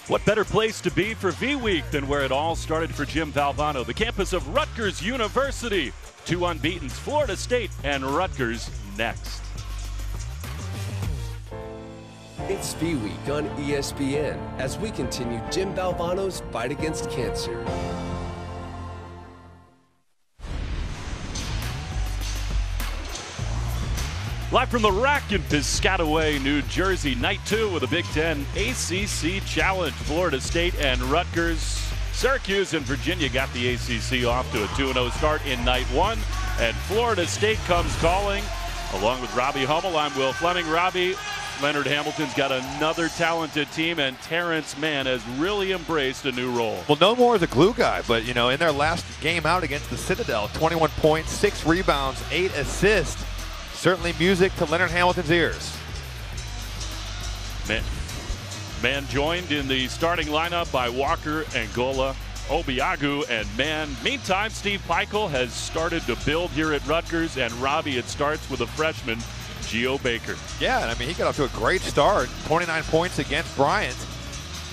What better place to be for V-Week than where it all started for Jim Valvano, the campus of Rutgers University. Two unbeatens, Florida State and Rutgers next. It's V-Week on ESPN as we continue Jim Valvano's fight against cancer. Live from the rack in Piscataway, New Jersey, night 2 with a Big Ten ACC Challenge. Florida State and Rutgers. Syracuse and Virginia got the ACC off to a 2-0 start in night 1. And Florida State comes calling. Along with Robbie Hummel, I'm Will Fleming. Robbie, Leonard Hamilton's got another talented team, and Terrence Mann has really embraced a new role. Well, no more as a glue guy, but, you know, in their last game out against the Citadel, 21 points, 6 rebounds, 8 assists. Certainly music to Leonard Hamilton's ears. Mann joined in the starting lineup by Walker, Angola, Obiagu, and Mann. Meantime, Steve Pikiell has started to build here at Rutgers, and Robbie, it starts with a freshman, Geo Baker. Yeah, and I mean, he got off to a great start. 29 points against Bryant.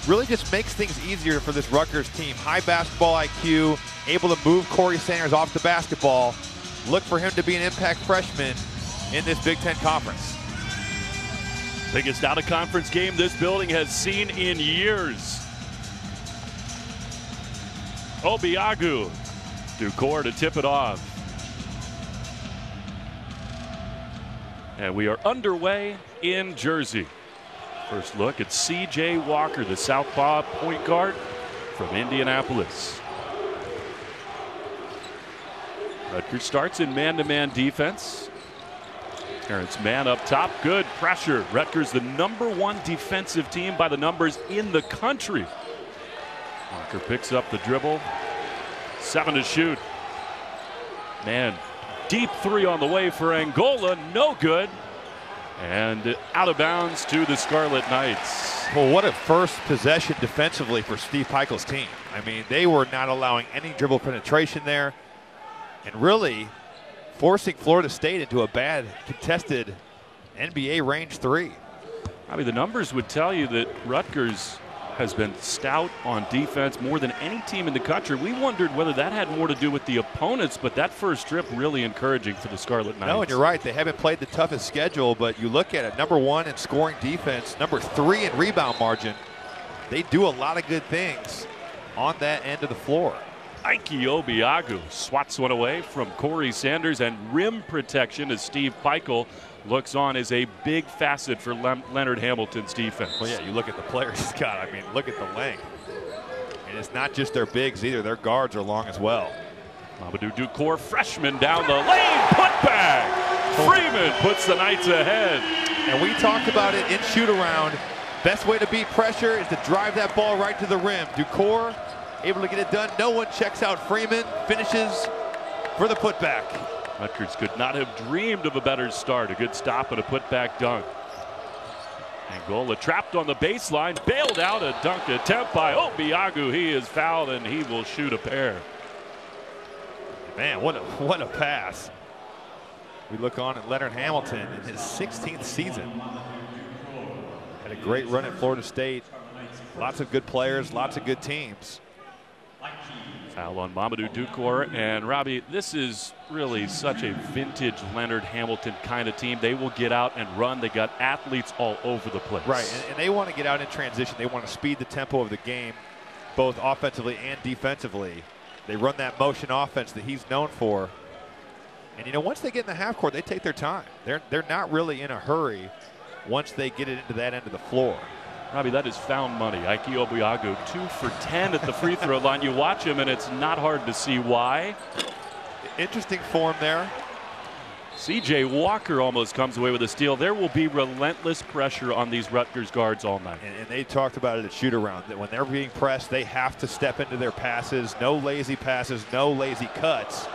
Really just makes things easier for this Rutgers team. High basketball IQ, able to move Corey Sanders off the basketball. Look for him to be an impact freshman in this Big Ten Conference. Biggest out-of-conference game this building has seen in years. Obiagu, Ducor to tip it off. And we are underway in Jersey. First look at C.J. Walker, the southpaw point guard from Indianapolis. Rutgers starts in man-to-man defense. Terrence Mann up top, good pressure. Rutgers the #1 defensive team by the numbers in the country. Walker picks up the dribble. 7 to shoot. Mann, deep 3 on the way for Angola, no good. And out of bounds to the Scarlet Knights. Well, what a first possession defensively for Steve Pikiell's team. I mean, they were not allowing any dribble penetration there, and really forcing Florida State into a bad contested NBA range 3. I mean, the numbers would tell you that Rutgers has been stout on defense more than any team in the country. We wondered whether that had more to do with the opponents, but that first trip really encouraging for the Scarlet Knights. No, and you're right. They haven't played the toughest schedule, but you look at it, #1 in scoring defense, #3 in rebound margin. They do a lot of good things on that end of the floor. Ike Obiagu swats one away from Corey Sanders, and rim protection as Steve Pikiell looks on is a big facet for Leonard Hamilton's defense. Well, yeah, you look at the players he's got. I mean, look at the length. And it's not just their bigs either. Their guards are long as well. Mamadou Ducor, freshman down the lane, putback. Freeman puts the Knights ahead. And we talked about it in shoot-around. Best way to beat pressure is to drive that ball right to the rim. Ducor able to get it done. No one checks out Freeman. Finishes for the putback. Rutgers could not have dreamed of a better start. A good stop and a putback dunk. Angola trapped on the baseline, bailed out a dunk attempt by Obiagu. He is fouled and he will shoot a pair. Man, what a pass. We look on at Leonard Hamilton in his 16th season. Had a great run at Florida State. Lots of good players, lots of good teams. Foul on Mamadou Ducor. And Robbie, this is really such a vintage Leonard Hamilton kind of team. They will get out and run. They got athletes all over the place. Right, and they want to get out in transition. They want to speed the tempo of the game, both offensively and defensively. They run that motion offense that he's known for. And, you know, once they get in the half court, they take their time. They're not really in a hurry once they get it into that end of the floor. Robbie, that is found money. Ike Obiagu, 2 for 10 at the free throw line. You watch him, and it's not hard to see why. Interesting form there. C.J. Walker almost comes away with a steal. There will be relentless pressure on these Rutgers guards all night. And they talked about it at shoot-around, that when they're being pressed, they have to step into their passes. No lazy passes, no lazy cuts.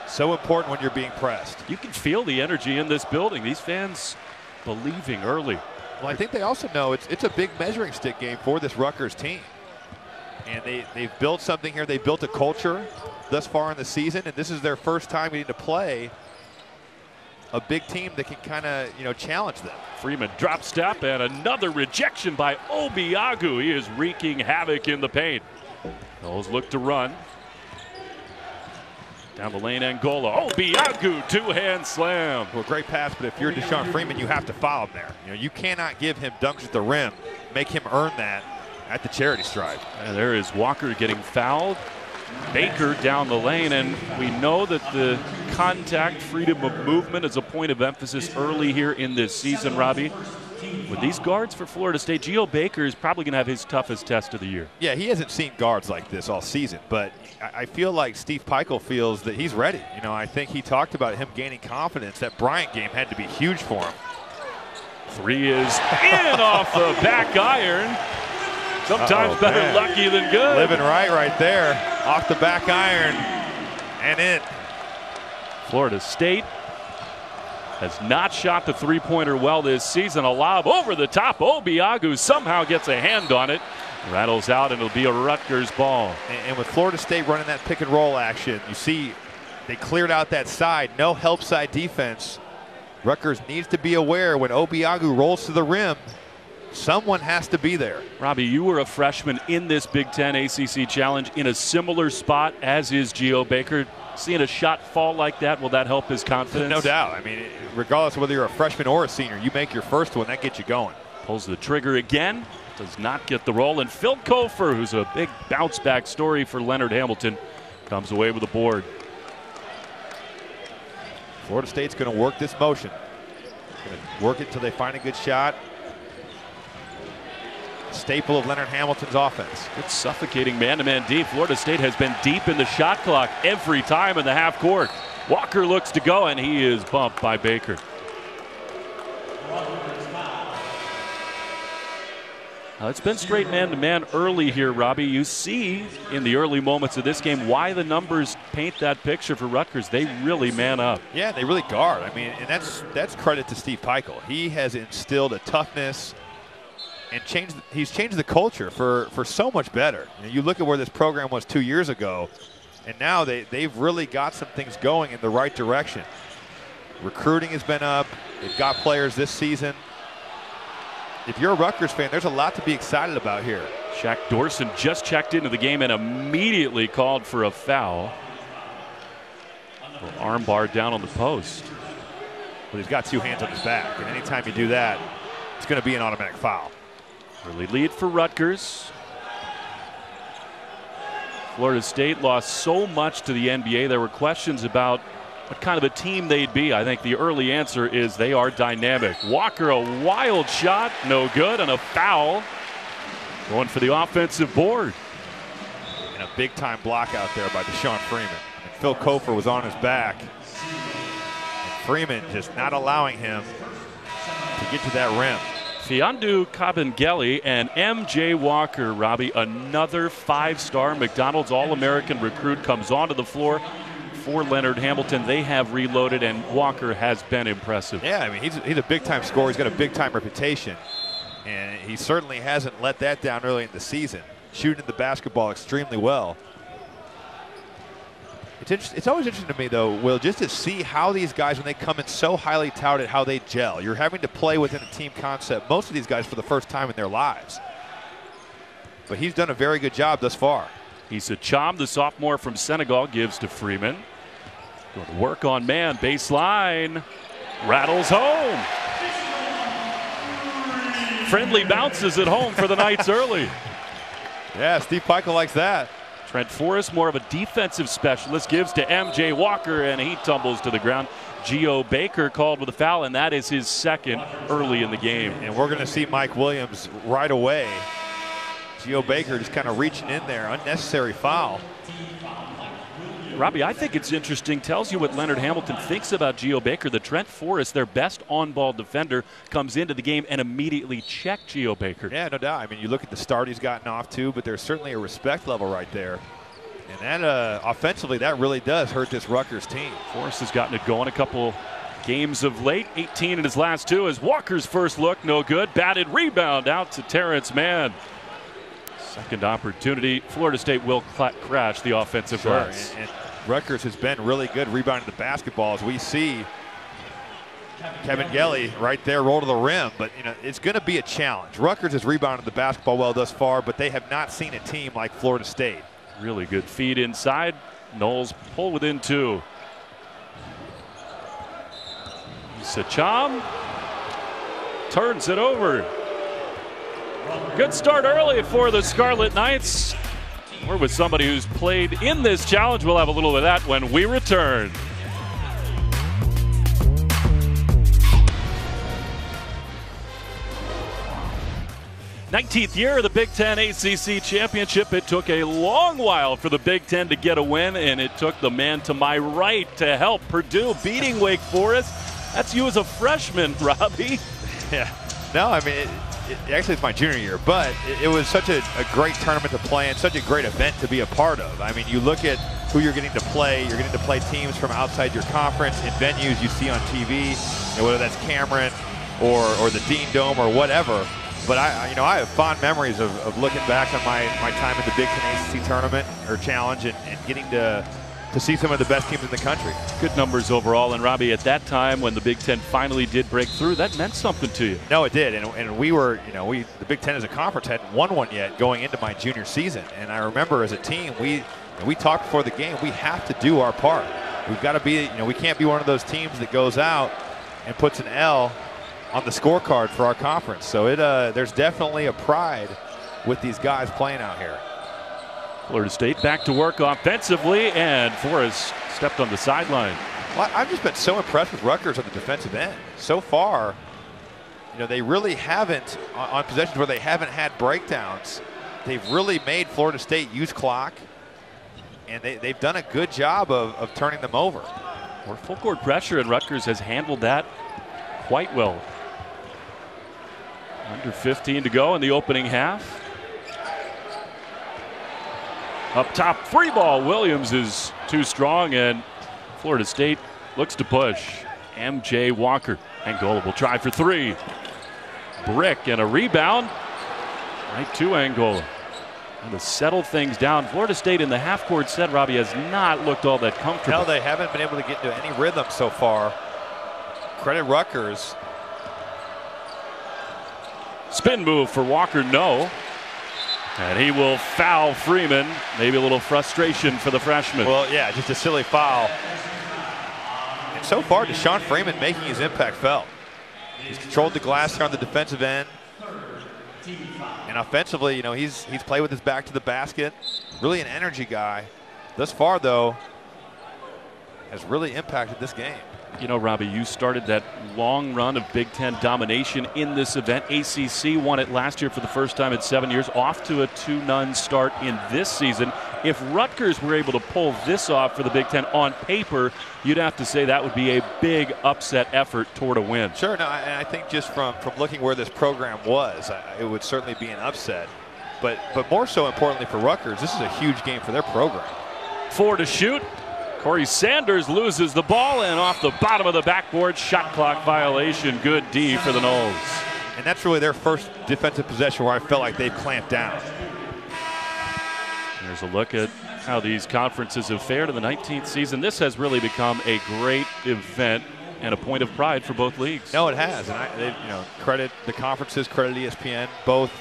So important when you're being pressed. You can feel the energy in this building. These fans believing early. Well, I think they also know it's a big measuring stick game for this Rutgers team. And they've built something here. They built a culture thus far in the season, and this is their first time getting to play a big team that can kind of, challenge them. Freeman drop step and another rejection by Obiagu. He is wreaking havoc in the paint. Those look to run. Down the lane, Angola. Obiagu, two-hand slam. Well, great pass, but if you're Deshaun Freeman, you have to foul him there. You cannot give him dunks at the rim, make him earn that at the charity stripe. And there is Walker getting fouled. Baker down the lane, and we know that the contact, freedom of movement is a point of emphasis early here in this season, Robbie. With these guards for Florida State, Geo Baker is probably going to have his toughest test of the year. Yeah, he hasn't seen guards like this all season, but I feel like Steve Pikiell feels that he's ready. I think he talked about him gaining confidence. That Bryant game had to be huge for him. Three is in off the back iron. Sometimes better lucky than good. Living right there. Off the back iron and in. Florida State has not shot the three-pointer well this season. A lob over the top. Obiagu somehow gets a hand on it. Rattles out, and it'll be a Rutgers ball. And with Florida State running that pick and roll action, you see they cleared out that side. No help side defense. Rutgers needs to be aware when Obiagu rolls to the rim, someone has to be there. Robbie, you were a freshman in this Big Ten ACC Challenge in a similar spot as is Geo Baker. Seeing a shot fall like that, will that help his confidence? No doubt. I mean, regardless of whether you're a freshman or a senior, you make your first one, that gets you going. Pulls the trigger again, does not get the roll, and Phil Kofer, who's a big bounce-back story for Leonard Hamilton, comes away with the board. Florida State's going to work this motion. Going to work it until they find a good shot. Staple of Leonard Hamilton's offense. It's suffocating man-to-man deep. Florida State has been deep in the shot clock every time in the half court. Walker looks to go, and he is bumped by Baker. It's been straight man-to-man early here, Robbie. You see in the early moments of this game why the numbers paint that picture for Rutgers. They really man up. Yeah, they really guard. I mean, and that's credit to Steve Pikiell. He has instilled a toughness and he's changed the culture for so much better. You look at where this program was 2 years ago, and now they've really got some things going in the right direction. Recruiting has been up. They've got players this season. If you're a Rutgers fan, there's a lot to be excited about here. Shaq Dorson just checked into the game and immediately called for a foul. Armbar down on the post. Well, he's got two hands on his back, and anytime you do that, it's going to be an automatic foul. Early lead for Rutgers. Florida State lost so much to the NBA. There were questions about what kind of a team they'd be. I think the early answer is they are dynamic. Walker, a wild shot, no good, and a foul. Going for the offensive board. And a big-time block out there by Deshaun Freeman. And Phil Kofer was on his back. And Freeman just not allowing him to get to that rim. Fiondu Kabengele and M.J. Walker, Robbie, another five-star McDonald's All-American recruit, comes onto the floor for Leonard Hamilton. They have reloaded, and Walker has been impressive. Yeah, I mean, he's a big-time scorer. He's got a big-time reputation, and he certainly hasn't let that down early in the season, shooting the basketball extremely well. It's always interesting to me, though, Will, just to see how these guys, when they come in so highly touted, how they gel. You're having to play within a team concept, most of these guys for the first time in their lives. But he's done a very good job thus far. Issa Cham, the sophomore from Senegal, gives to Freeman. Going to work on man, baseline. Rattles home. Friendly bounces at home for the Knights early. Yeah, Steve Pikiell likes that. Trent Forrest, more of a defensive specialist, gives to M.J. Walker, and he tumbles to the ground. Geo Baker called with a foul, and that is his second early in the game. And we're going to see Mike Williams right away. Geo Baker just kind of reaching in there. Unnecessary foul. Robbie, I think it's interesting. Tells you what Leonard Hamilton thinks about Geo Baker. The Trent Forrest, their best on-ball defender, comes into the game and immediately checked Geo Baker. Yeah, no doubt. I mean, you look at the start he's gotten off to, but there's certainly a respect level right there. And that offensively, that really does hurt this Rutgers team. Forrest has gotten it going a couple games of late. 18 in his last two. As Walker's first look, no good. Batted rebound out to Terrence Mann. Second opportunity. Florida State will crash the offensive glass. And Rutgers has been really good rebounding the basketball, as we see Kevin Gelly right there, roll to the rim, but it's going to be a challenge. Rutgers has rebounded the basketball well thus far, but they have not seen a team like Florida State. Really good feed inside. Knowles pull within 2. Sacham turns it over. Good start early for the Scarlet Knights. We're with somebody who's played in this challenge. We'll have a little of that when we return. '19th year of the Big Ten ACC Championship. It took a long while for the Big Ten to get a win, and it took the man to my right to help Purdue beating Wake Forest. That's you as a freshman, Robbie. Yeah. No, I mean, actually it's my junior year, but it was such a great tournament to play and such a great event to be a part of. I mean, you look at who you're getting to play. You're getting to play teams from outside your conference in venues you see on TV, whether that's Cameron or the Dean Dome or whatever. But I have fond memories of looking back on my time in the Big Ten ACC tournament or challenge and getting to see some of the best teams in the country. Good numbers overall. And Robbie, at that time when the Big Ten finally did break through, that meant something to you. No, it did. And we were, the Big Ten as a conference hadn't won one yet going into my junior season. And I remember as a team, we talked before the game, we have to do our part. We've got to be, we can't be one of those teams that goes out and puts an L on the scorecard for our conference. So there's definitely a pride with these guys playing out here. Florida State back to work offensively, and Forrest stepped on the sideline. Well, I've just been so impressed with Rutgers on the defensive end. So far, they really haven't, on possessions where they haven't had breakdowns, they've really made Florida State use clock, and they've done a good job of turning them over. Or full court pressure, and Rutgers has handled that quite well. Under 15 to go in the opening half. Up top, free ball. Williams is too strong, and Florida State looks to push. MJ Walker. Angola will try for 3. Brick and a rebound. Right to Angola. And to settle things down, Florida State in the half-court set, Robbie, has not looked all that comfortable. No, they haven't been able to get into any rhythm so far. Credit Rutgers. Spin move for Walker, no. And he will foul Freeman. Maybe a little frustration for the freshman. Well, yeah, just a silly foul. And so far, Deshaun Freeman making his impact felt. He's controlled the glass here on the defensive end. And offensively, he's played with his back to the basket. Really an energy guy. Thus far, though, has really impacted this game. Robbie, you started that long run of Big Ten domination in this event. ACC won it last year for the first time in 7 years, off to a 2-0 start in this season. If Rutgers were able to pull this off for the Big Ten on paper, you'd have to say that would be a big upset effort toward a win. Sure, no, and I think just from looking where this program was, it would certainly be an upset. But more so importantly for Rutgers, this is a huge game for their program. 4 to shoot. Corey Sanders loses the ball, and off the bottom of the backboard, shot clock violation. Good D for the Noles. And that's really their first defensive possession where I felt like they've clamped down. Here's a look at how these conferences have fared in the 19th season. This has really become a great event and a point of pride for both leagues. No, it has, and credit the conferences, credit ESPN, both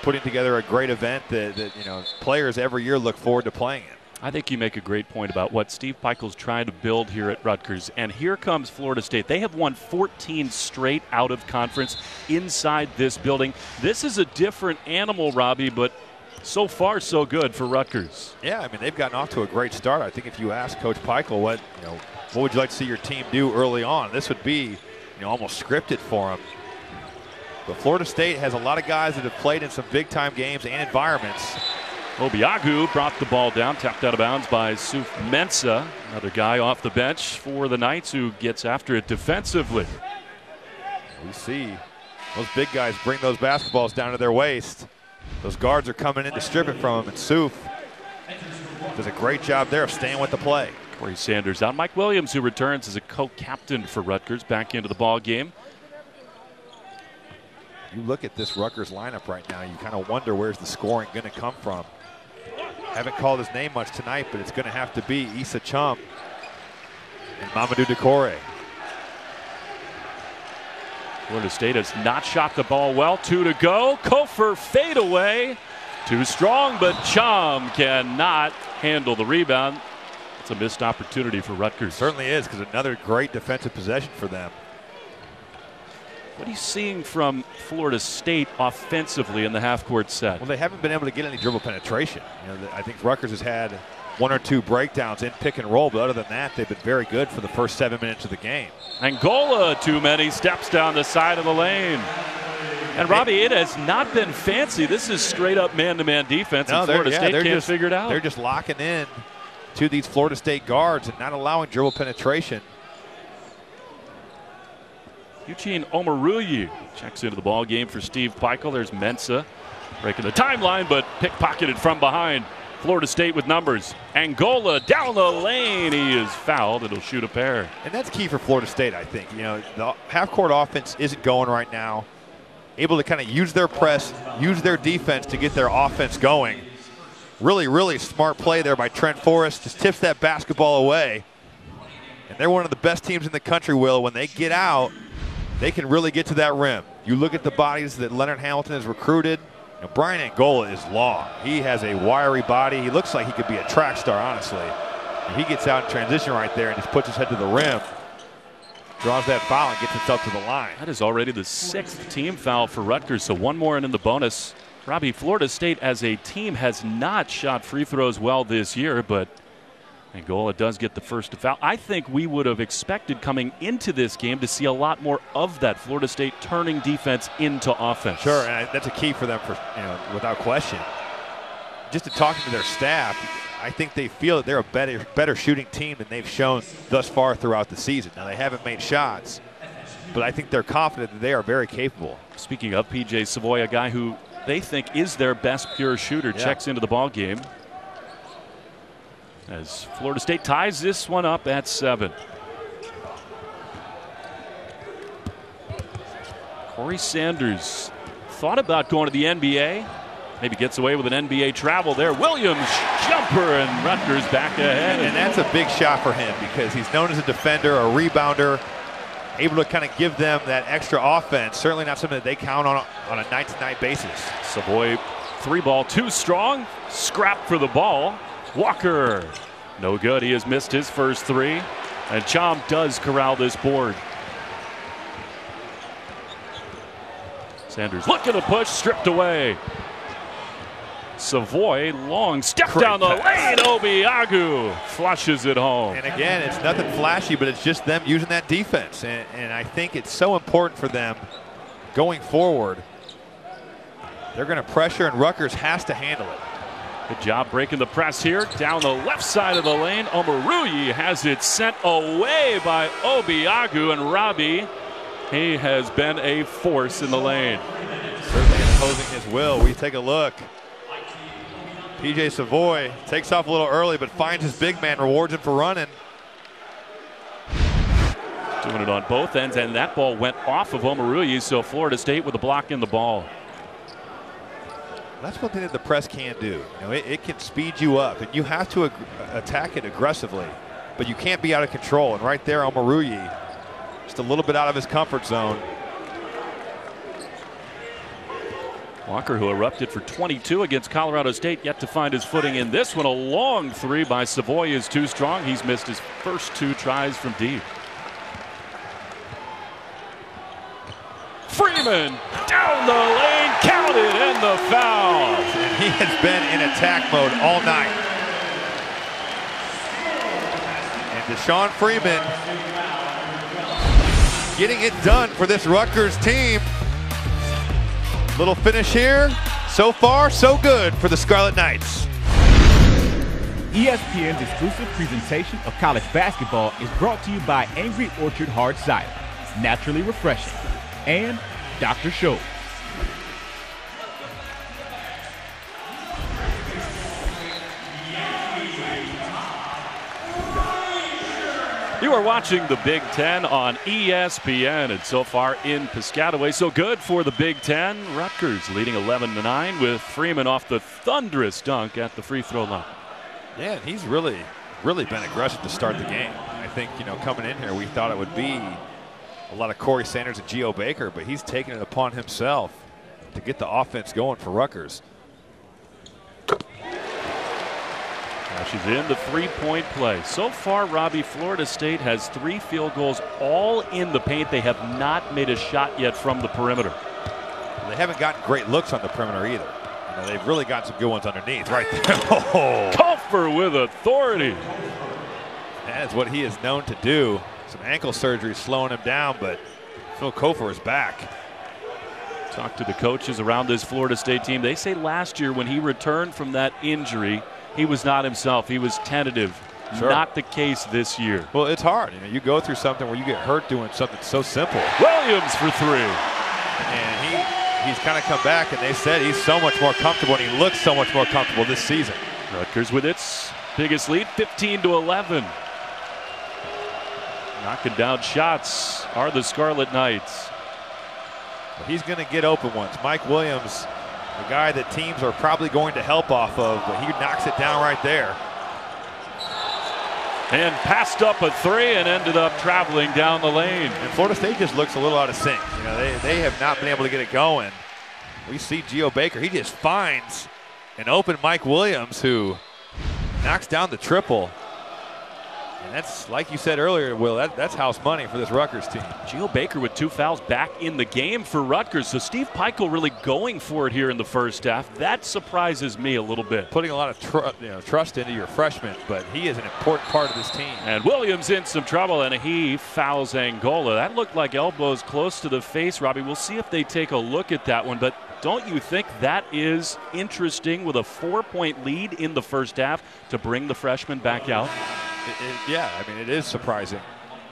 putting together a great event that players every year look forward to playing it. I think you make a great point about what Steve Pikiell's trying to build here at Rutgers. And here comes Florida State. They have won 14 straight out of conference inside this building. This is a different animal, Robbie, but so far so good for Rutgers. Yeah, I mean, they've gotten off to a great start. I think if you ask Coach Pikiell what would you like to see your team do early on, this would be almost scripted for them. But Florida State has a lot of guys that have played in some big-time games and environments. Obiagu brought the ball down, tapped out of bounds by Suf Mensah. Another guy off the bench for the Knights who gets after it defensively. We see those big guys bring those basketballs down to their waist. Those guards are coming in to strip it from them, and Suf does a great job there of staying with the play. Corey Sanders out. Mike Williams, who returns as a co-captain for Rutgers, back into the ball game. You look at this Rutgers lineup right now, you kind of wonder where's the scoring going to come from. Haven't called his name much tonight, but it's going to have to be Issa Chum and Mamadou Decore. Florida State has not shot the ball well. 2 to go. Kofer fadeaway. Too strong, but Chom cannot handle the rebound. It's a missed opportunity for Rutgers. Certainly is, because another great defensive possession for them. What are you seeing from Florida State offensively in the half-court set? Well, they haven't been able to get any dribble penetration. I think Rutgers has had 1 or 2 breakdowns in pick and roll, but other than that, they've been very good for the first 7 minutes of the game. Angola, too many steps down the side of the lane. And Robbie, it has not been fancy. This is straight up man-to-man defense, and Florida State can't figure it out. They're just locking in to these Florida State guards and not allowing dribble penetration. Eugene Omoruyi checks into the ball game for Steve Peichel. There's Mensah breaking the timeline, but pickpocketed from behind. Florida State with numbers. Angola down the lane. He is fouled. It'll shoot a pair. And that's key for Florida State, I think. The half-court offense isn't going right now. Able to kind of use their press, use their defense to get their offense going. Really, really smart play there by Trent Forrest. Just tips that basketball away. And they're one of the best teams in the country, Will. When they get out, they can really get to that rim. You look at the bodies that Leonard Hamilton has recruited. Brian Angola is long. He has a wiry body. He looks like he could be a track star, honestly. And he gets out in transition right there and just puts his head to the rim, draws that foul, and gets himself to the line. That is already the 6th team foul for Rutgers, so 1 more in the bonus. Robbie, Florida State as a team has not shot free throws well this year, but Angola does get the first foul. I think we would have expected coming into this game to see a lot more of that Florida State turning defense into offense. Sure, and that's a key for them, without question. Just in talking to their staff, I think they feel that they're a better shooting team than they've shown thus far throughout the season. Now, they haven't made shots, but I think they're confident that they are very capable. Speaking of P.J. Savoy, a guy who they think is their best pure shooter, checks into the ball game. As Florida State ties this one up at 7. Corey Sanders thought about going to the NBA. Maybe gets away with an NBA travel there. Williams, jumper, and Rutgers back ahead. And that's a big shot for him because he's known as a defender, a rebounder, able to kind of give them that extra offense. Certainly not something that they count on a night-to-night basis. Savoy, 3-ball, too strong. Scrap for the ball. Walker, no good. He has missed his first 3. And Chom does corral this board. Sanders looking to push, stripped away. Savoy, long step down the lane. Obiagu flushes it home. And again, it's nothing flashy, but it's just them using that defense. And I think it's so important for them going forward. They're going to pressure, and Rutgers has to handle it. Good job breaking the press here. Down the left side of the lane. Omoruyi has it sent away by Obiagu, and Robbie, he has been a force in the lane. Certainly imposing his will. We take a look. P.J. Savoy takes off a little early, but finds his big man, rewards him for running. Doing it on both ends, and that ball went off of Omoruyi, so Florida State with a block in the ball. That's one thing that the press can do. It can speed you up, and you have to attack it aggressively, but you can't be out of control. And right there, Omoruyi, just a little bit out of his comfort zone. Walker, who erupted for 22 against Colorado State, yet to find his footing in this one. A long 3 by Savoy is too strong. He's missed his first 2 tries from deep. Freeman down the lane, counted, and the foul. And he has been in attack mode all night. And Deshaun Freeman getting it done for this Rutgers team. Little finish here. So far, so good for the Scarlet Knights. ESPN's exclusive presentation of college basketball is brought to you by Angry Orchard Hard Cider, naturally refreshing, and Dr. Scholl's. You are watching the Big Ten on ESPN, and so far in Piscataway, so good for the Big Ten. Rutgers leading 11-9 with Freeman off the thunderous dunk at the free throw line. Yeah, and he's really been aggressive to start the game. I think, coming in here, we thought it would be a lot of Corey Sanders and Geo Baker, but he's taking it upon himself to get the offense going for Rutgers. Now she's in the three-point play. So far, Robbie, Florida State has 3 field goals, all in the paint. They have not made a shot yet from the perimeter. They haven't gotten great looks on the perimeter either. You know, they've really got some good ones underneath right there. Oh. Kofer with authority. That is what he is known to do. Some ankle surgery slowing him down, but Phil Kofer is back. Talked to the coaches around this Florida State team. They say last year when he returned from that injury, he was not himself. He was tentative. Sure. Not the case this year. Well, it's hard. You know, you go through something where you get hurt doing something so simple. Williams for 3. And he's kind of come back, and they said he's so much more comfortable, and he looks so much more comfortable this season. Rutgers with its biggest lead, 15-11. Knocking down shots are the Scarlet Knights. He's going to get open ones. Mike Williams, the guy that teams are probably going to help off of, but he knocks it down right there. And passed up a 3 and ended up traveling down the lane. And Florida State just looks a little out of sync. You know, they have not been able to get it going. We see Geo Baker. He just finds an open Mike Williams who knocks down the triple. And that's, like you said earlier, Will, that's house money for this Rutgers team. Geo Baker with 2 fouls back in the game for Rutgers. So Steve Peichel really going for it here in the first half. That surprises me a little bit. Putting a lot of trust into your freshman, but he is an important part of this team. And Williams in some trouble, and he fouls Angola. That looked like elbows close to the face, Robbie. We'll see if they take a look at that one. But don't you think that is interesting with a 4-point lead in the first half to bring the freshman back out? Yeah, I mean, it is surprising.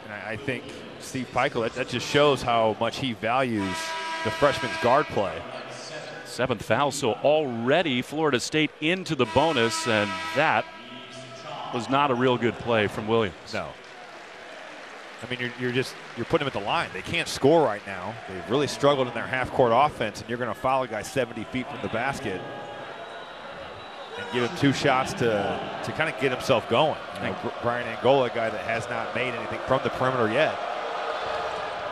And I think Steve Peichel, that just shows how much he values the freshman's guard play. 7th foul, so already Florida State into the bonus, and that was not a real good play from Williams. No. I mean, you're putting them at the line. They can't score right now. They've really struggled in their half-court offense, and you're going to foul a guy 70 feet from the basket and give him 2 shots to kind of get himself going. You know, Brian Angola, a guy that has not made anything from the perimeter yet.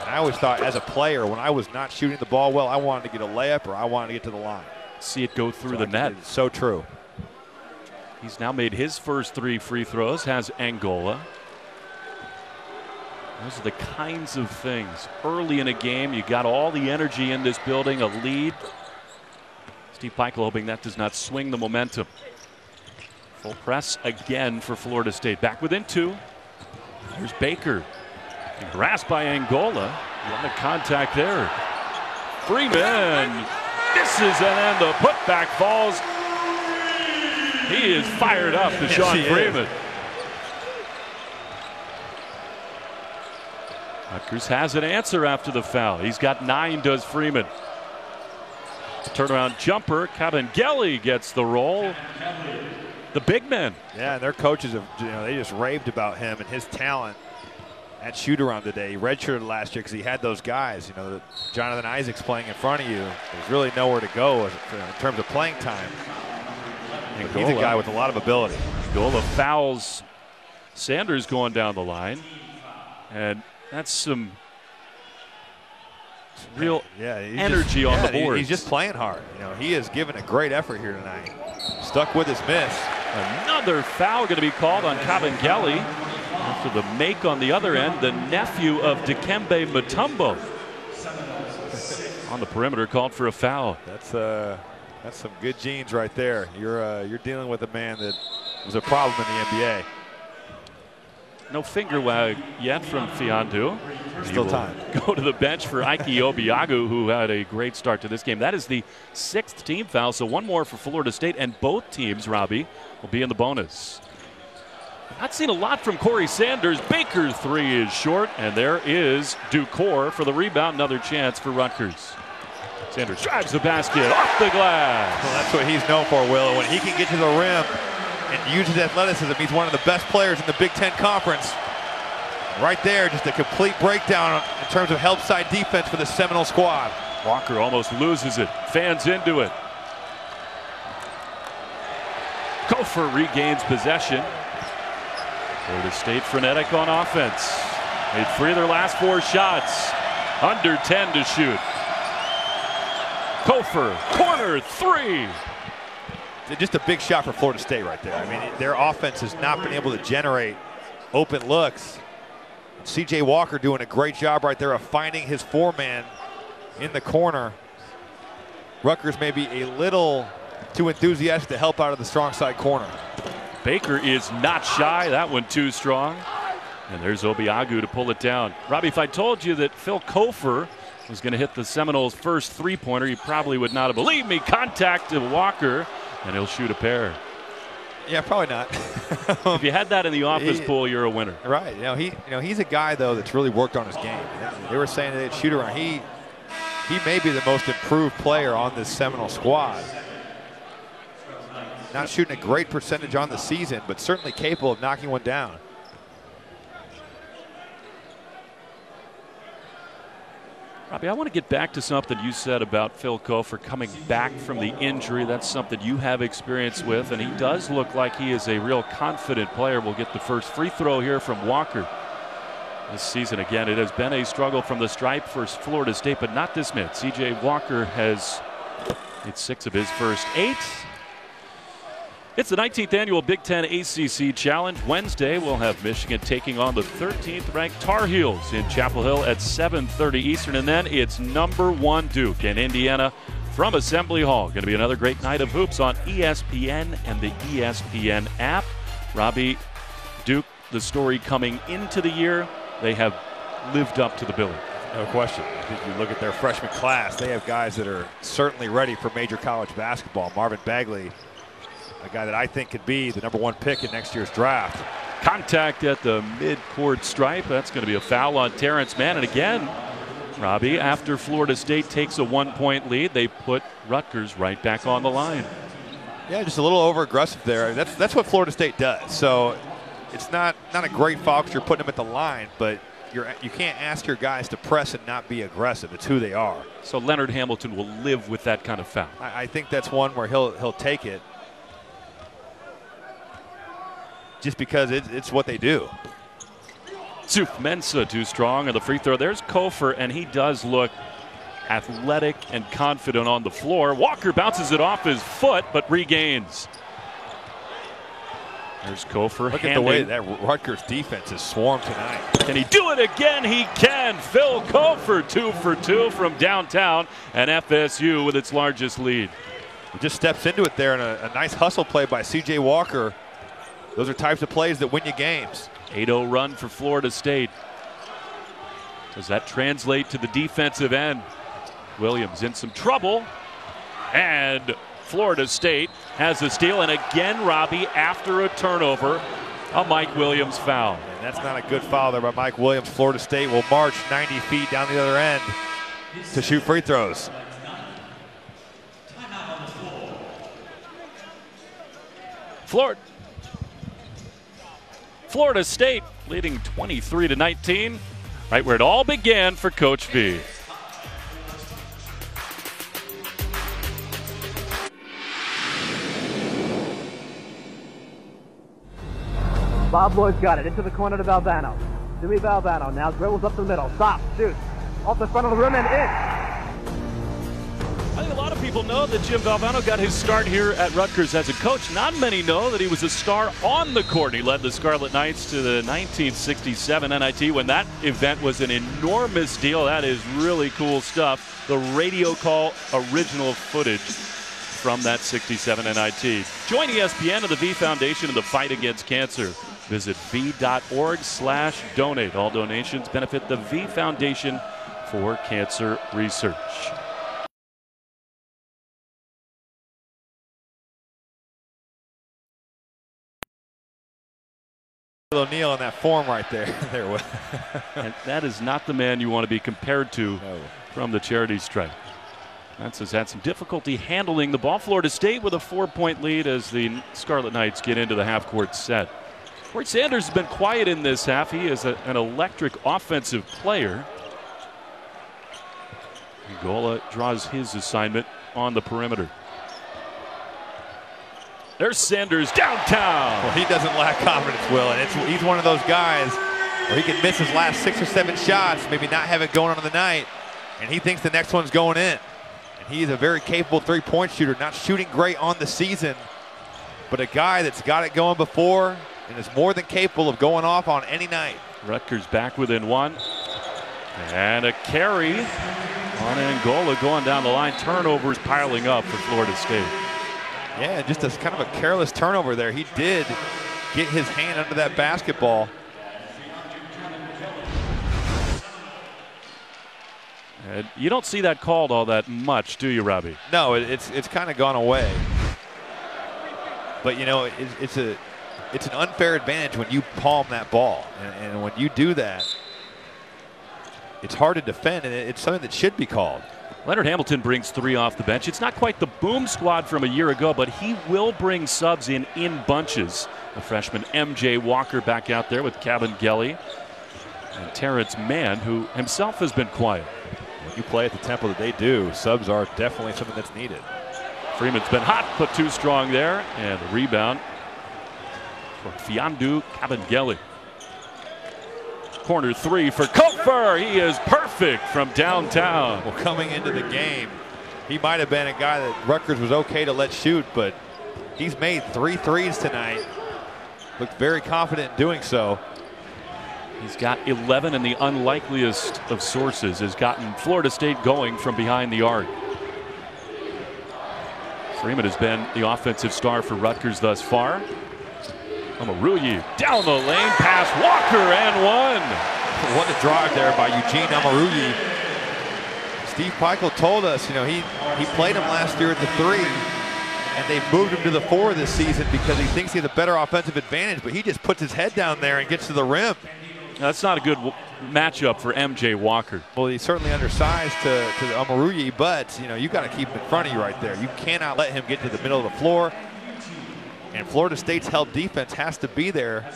And I always thought, as a player, when I was not shooting the ball well, I wanted to get a layup or I wanted to get to the line. See it go through the net. It's so true. He's now made his first 3 free throws, has Angola. Those are the kinds of things. Early in a game, you got all the energy in this building, a lead. Steve Peichel hoping that does not swing the momentum. Full press again for Florida State. Back within 2. Here's Baker. Harassed by Angola. A lot of contact there. Freeman misses, and then the putback falls. He is fired up, Deshaun Freeman. Rutgers has an answer after the foul. He's got 9, does Freeman. Turnaround jumper. Kabengele gets the roll. The big men. Yeah, and their coaches have, they just raved about him and his talent at shoot around today. He redshirted last year because he had those guys. You know, Jonathan Isaac's playing in front of you. There's really nowhere to go in terms of playing time. He's a guy with a lot of ability. Angola fouls Sanders going down the line, and that's some real energy on the board. He's just playing hard. You know, he has given a great effort here tonight. Stuck with his miss. Another foul going to be called on Kabengele. After the make on the other end, the nephew of Dikembe Mutombo on the perimeter called for a foul. That's some good genes right there. You're dealing with a man that was a problem in the NBA. No finger wag yet from Fiondu. Still time. Go to the bench for Ike Obiagu, who had a great start to this game. That is the 6th team foul, so 1 more for Florida State, and both teams, Robbie, will be in the bonus. Not seen a lot from Corey Sanders. Baker 3 is short, and there is Ducor for the rebound. Another chance for Rutgers. Sanders drives the basket off the glass. Well, that's what he's known for, Will. When he can get to the rim and use his athleticism, he's one of the best players in the Big Ten Conference. Right there, just a complete breakdown in terms of help side defense for the Seminole squad. Walker almost loses it, fans into it. Kofer regains possession. Florida State frenetic on offense. Made 3 of their last 4 shots. Under 10 to shoot. Kofor, corner three. Just a big shot for Florida State right there. I mean, their offense has not been able to generate open looks. C.J. Walker doing a great job right there of finding his four-man in the corner. Rutgers may be a little too enthusiastic to help out of the strong side corner. Baker is not shy. That one too strong. And there's Obiagu to pull it down. Robbie, if I told you that Phil Kofor was going to hit the Seminoles' first three-pointer, you probably would not have believed me. Contact to Walker, and he'll shoot a pair. Yeah, probably not. If you had that in the office pool, you're a winner. Right. He's a guy though that's really worked on his game. They were saying that shoot around. He may be the most improved player on this Seminole squad. Not shooting a great percentage on the season, but certainly capable of knocking one down. Robbie, I want to get back to something you said about Phil Kofor coming back from the injury. That's something you have experience with, and he does look like he is a real confident player. We'll get the first free throw here from Walker. This season, again, it has been a struggle from the stripe for Florida State, but not this minute. C.J. Walker has hit 6 of his first 8. It's the 19th annual Big Ten ACC Challenge. Wednesday, we'll have Michigan taking on the 13th ranked Tar Heels in Chapel Hill at 7:30 Eastern. And then it's #1 Duke and Indiana from Assembly Hall. Going to be another great night of hoops on ESPN and the ESPN app. Robbie, Duke, the story coming into the year, they have lived up to the billing. No question. I think you look at their freshman class, they have guys that are certainly ready for major college basketball. Marvin Bagley, a guy that I think could be the #1 pick in next year's draft. Contact at the mid-court stripe. That's going to be a foul on Terrence Mann. And again, Robbie, after Florida State takes a 1-point lead, they put Rutgers right back on the line. Yeah, just a little over-aggressive there. That's what Florida State does. So it's not a great foul because you're putting them at the line, but you can't ask your guys to press and not be aggressive. It's who they are. So Leonard Hamilton will live with that kind of foul. I think that's one where he'll take it. Just because it's what they do. Suf Mensah too strong on the free throw. There's Kofor, and he does look athletic and confident on the floor. Walker bounces it off his foot, but regains. There's Kofor. Look at the way that Rutgers defense has swarmed tonight. Can he do it again? He can. Phil Kofor 2 for 2 from downtown, and FSU with its largest lead. He just steps into it there, and a nice hustle play by C.J. Walker. Those are types of plays that win you games. 8-0 run for Florida State. Does that translate to the defensive end? Williams in some trouble. And Florida State has a steal. And again, Robbie, after a turnover, a Mike Williams foul. And that's not a good foul there by Mike Williams. Florida State will march 90 feet down the other end to shoot free throws. Florida State leading 23-19, right where it all began for Coach V. Bob Lloyd's got it into the corner to Valvano. Jimmy Valvano now dribbles up the middle, stops, shoots, off the front of the rim and in. I think a lot of people know that Jim Valvano got his start here at Rutgers as a coach. Not many know that he was a star on the court. He led the Scarlet Knights to the 1967 NIT when that event was an enormous deal. That is really cool stuff. The radio call original footage from that 67 NIT. Join ESPN and the V Foundation in the fight against cancer. Visit v.org/donate. All donations benefit the V Foundation for Cancer Research. O'Neal in that form right there. And that is not the man you want to be compared to from the charity stripe. Nance has had some difficulty handling the ball. Florida State with a 4-point lead as the Scarlet Knights get into the half-court set. Corey Sanders has been quiet in this half. He is an electric offensive player. Angola draws his assignment on the perimeter. There's Sanders downtown. Well, he doesn't lack confidence, Will, and he's one of those guys where he can miss his last 6 or 7 shots, maybe not have it going on in the night, and he thinks the next one's going in. And he's a very capable three-point shooter, not shooting great on the season, but a guy that's got it going before and is more than capable of going off on any night. Rutgers back within one. And a carry on Angola going down the line. Turnovers piling up for Florida State. Yeah, just a kind of a careless turnover there. He did get his hand under that basketball. And you don't see that called all that much, do you, Robbie? No, it's kind of gone away. But you know, it's an unfair advantage when you palm that ball, and when you do that, it's hard to defend, and it's something that should be called. Leonard Hamilton brings 3 off the bench. It's not quite the boom squad from a year ago, but he will bring subs in bunches. The freshman MJ Walker back out there with Cabangeli and Terrence Mann, who himself has been quiet. When you play at the tempo that they do, subs are definitely something that's needed. Freeman's been hot, put too strong there, and the rebound for Fiandu Cabangeli. Corner 3 for Kofer. He is perfect from downtown. Well, coming into the game, he might have been a guy that Rutgers was okay to let shoot, but he's made 3 threes tonight. Looked very confident in doing so. He's got 11, and the unlikeliest of sources has gotten Florida State going from behind the arc. Freeman has been the offensive star for Rutgers thus far. Omoruyi down the lane, pass Walker, and one. What a drive there by Eugene Omoruyi. Steve Peichel told us, you know, he played him last year at the 3, and they moved him to the 4 this season because he thinks he has a better offensive advantage, but he just puts his head down there and gets to the rim. That's not a good matchup for MJ Walker. Well, he's certainly undersized to Omoruyi, but you know, you got to keep him in front of you right there. You cannot let him get to the middle of the floor. And Florida State's help defense has to be there.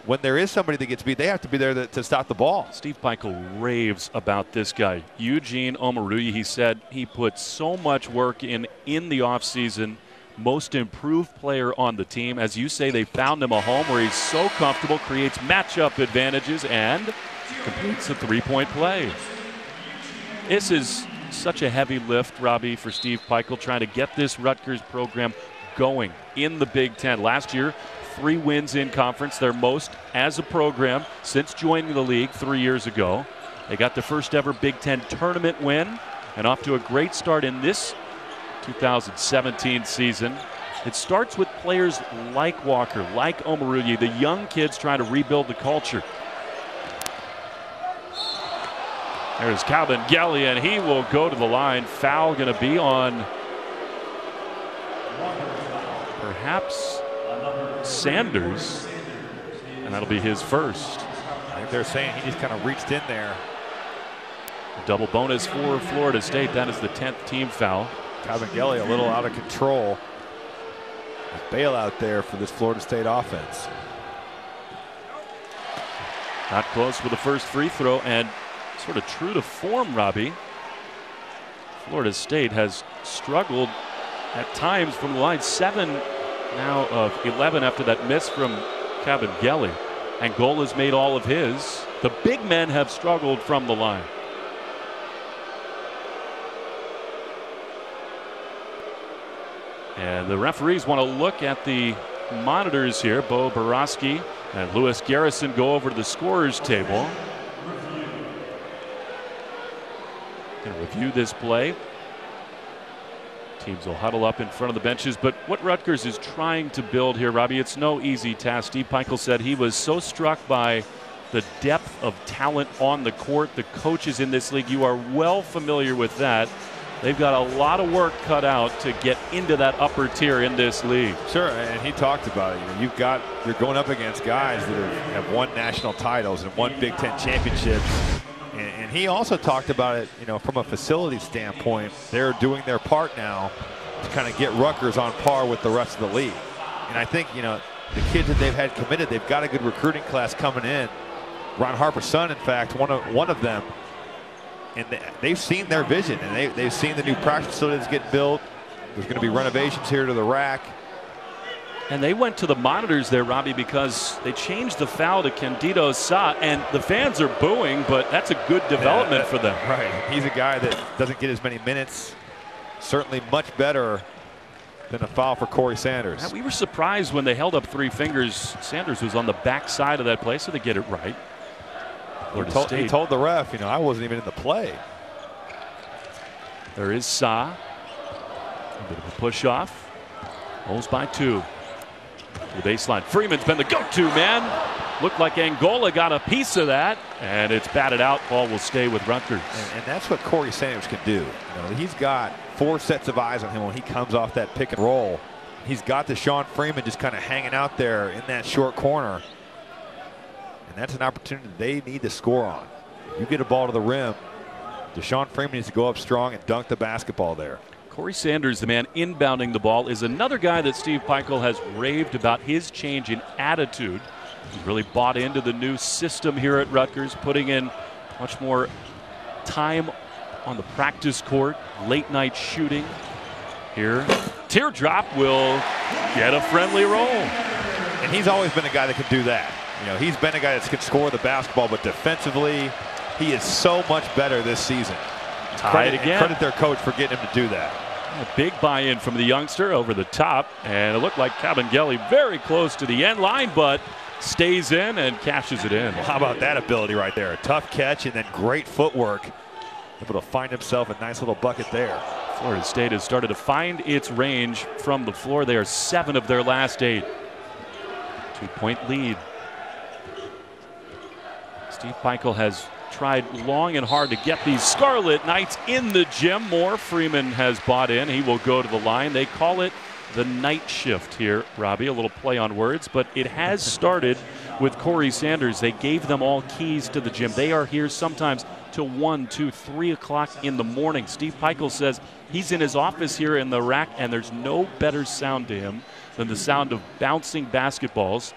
When there is somebody that gets beat, they have to be there to stop the ball. Steve Peichel raves about this guy, Eugene Omoruyi. He said he put so much work in the offseason. Most improved player on the team. As you say, they found him a home where he's so comfortable, creates matchup advantages, and completes a three-point play. This is such a heavy lift, Robbie, for Steve Peichel, trying to get this Rutgers program going in the Big Ten. Last year, 3 wins in conference, their most as a program since joining the league 3 years ago. They got their first ever Big Ten tournament win and off to a great start in this 2017 season. It starts with players like Walker, like Omoruyi, the young kids trying to rebuild the culture. There's Cabangeli, and he will go to the line. Foul going to be on perhaps Sanders, and that'll be his first. I think they're saying he just kind of reached in there. A double bonus for Florida State. That is the 10th team foul. Cabangeli a little out of control. A bailout there for this Florida State offense. Not close with the first free throw, and sort of true to form, Robbie, Florida State has struggled at times from the line. 7 now of 11 after that miss from Cabangeli. Angola's made all of his. The big men have struggled from the line. And the referees want to look at the monitors here. Bo Borowski and Lewis Garrison go over to the scorer's table. Going to review this play. Teams will huddle up in front of the benches. But what Rutgers is trying to build here, Robbie, it's no easy task. Steve Peichel said he was so struck by the depth of talent on the court. The coaches in this league, you are well familiar with that. They've got a lot of work cut out to get into that upper tier in this league. Sure, and he talked about it. You know, you're going up against guys that have won national titles and won Big Ten championships. And he also talked about it, you know, from a facility standpoint. They're doing their part now to kind of get Rutgers on par with the rest of the league. And I think, you know, the kids that they've had committed, they've got a good recruiting class coming in. Ron Harper's son, in fact, one of them. And they've seen their vision, and they've seen the new practice facilities get built. There's going to be renovations here to the rack. And they went to the monitors there, Robbie, because they changed the foul to Candido Sa, and the fans are booing, but that's a good development for them. Right. He's a guy that doesn't get as many minutes. Certainly much better than a foul for Corey Sanders. Now, we were surprised when they held up 3 fingers. Sanders was on the back side of that play, so they get it right. He told the ref, you know, I wasn't even in the play. There is Sa. A bit of a push off. Bulls by 2. To the baseline. Freeman's been the go-to man. Looked like Angola got a piece of that, and it's batted out. Ball will stay with Rutgers. And that's what Corey Sanders can do. You know, he's got 4 sets of eyes on him when he comes off that pick and roll. He's got Deshaun Freeman just kind of hanging out there in that short corner. And that's an opportunity they need to score on. You get a ball to the rim, Deshaun Freeman needs to go up strong and dunk the basketball there. Corey Sanders, the man inbounding the ball, is another guy that Steve Pikiell has raved about his change in attitude. He's really bought into the new system here at Rutgers, putting in much more time on the practice court, late night shooting. Here, Teardrop will get a friendly roll. And he's always been a guy that can do that. You know, he's been a guy that can score the basketball, but defensively, he is so much better this season. Tied again. Credit their coach for getting him to do that. A big buy-in from the youngster over the top, and it looked like Cabangeli very close to the end line, but stays in and cashes it in. Well, how about that ability right there? A tough catch and then great footwork. Able to find himself a nice little bucket there. Florida State has started to find its range from the floor. They are 7 of their last 8. 2-point lead. Steve Pikiell has tried long and hard to get these Scarlet Knights in the gym. More. Freeman has bought in. He will go to the line. They call it the night shift here, Robbie. A little play on words, but it has started with Corey Sanders. They gave them all keys to the gym. They are here sometimes till 1, 2, 3 o'clock in the morning. Steve Pikiell says he's in his office here in the rack, and there's no better sound to him than the sound of bouncing basketballs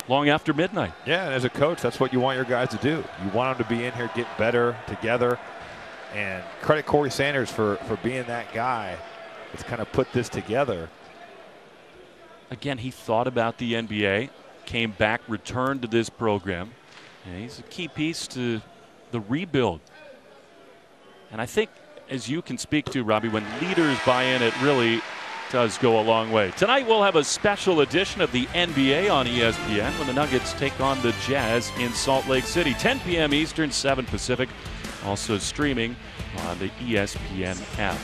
long after midnight. Yeah, and as a coach, that's what you want your guys to do. You want them to be in here, get better together, and credit Corey Sanders for being that guy that's kind of put this together. Again, he thought about the NBA, came back, returned to this program, and he's a key piece to the rebuild. And I think, as you can speak to, Robbie, when leaders buy in, it really does go a long way. Tonight we'll have a special edition of the NBA on ESPN when the Nuggets take on the Jazz in Salt Lake City. 10 p.m. Eastern, 7 Pacific. Also streaming on the ESPN app.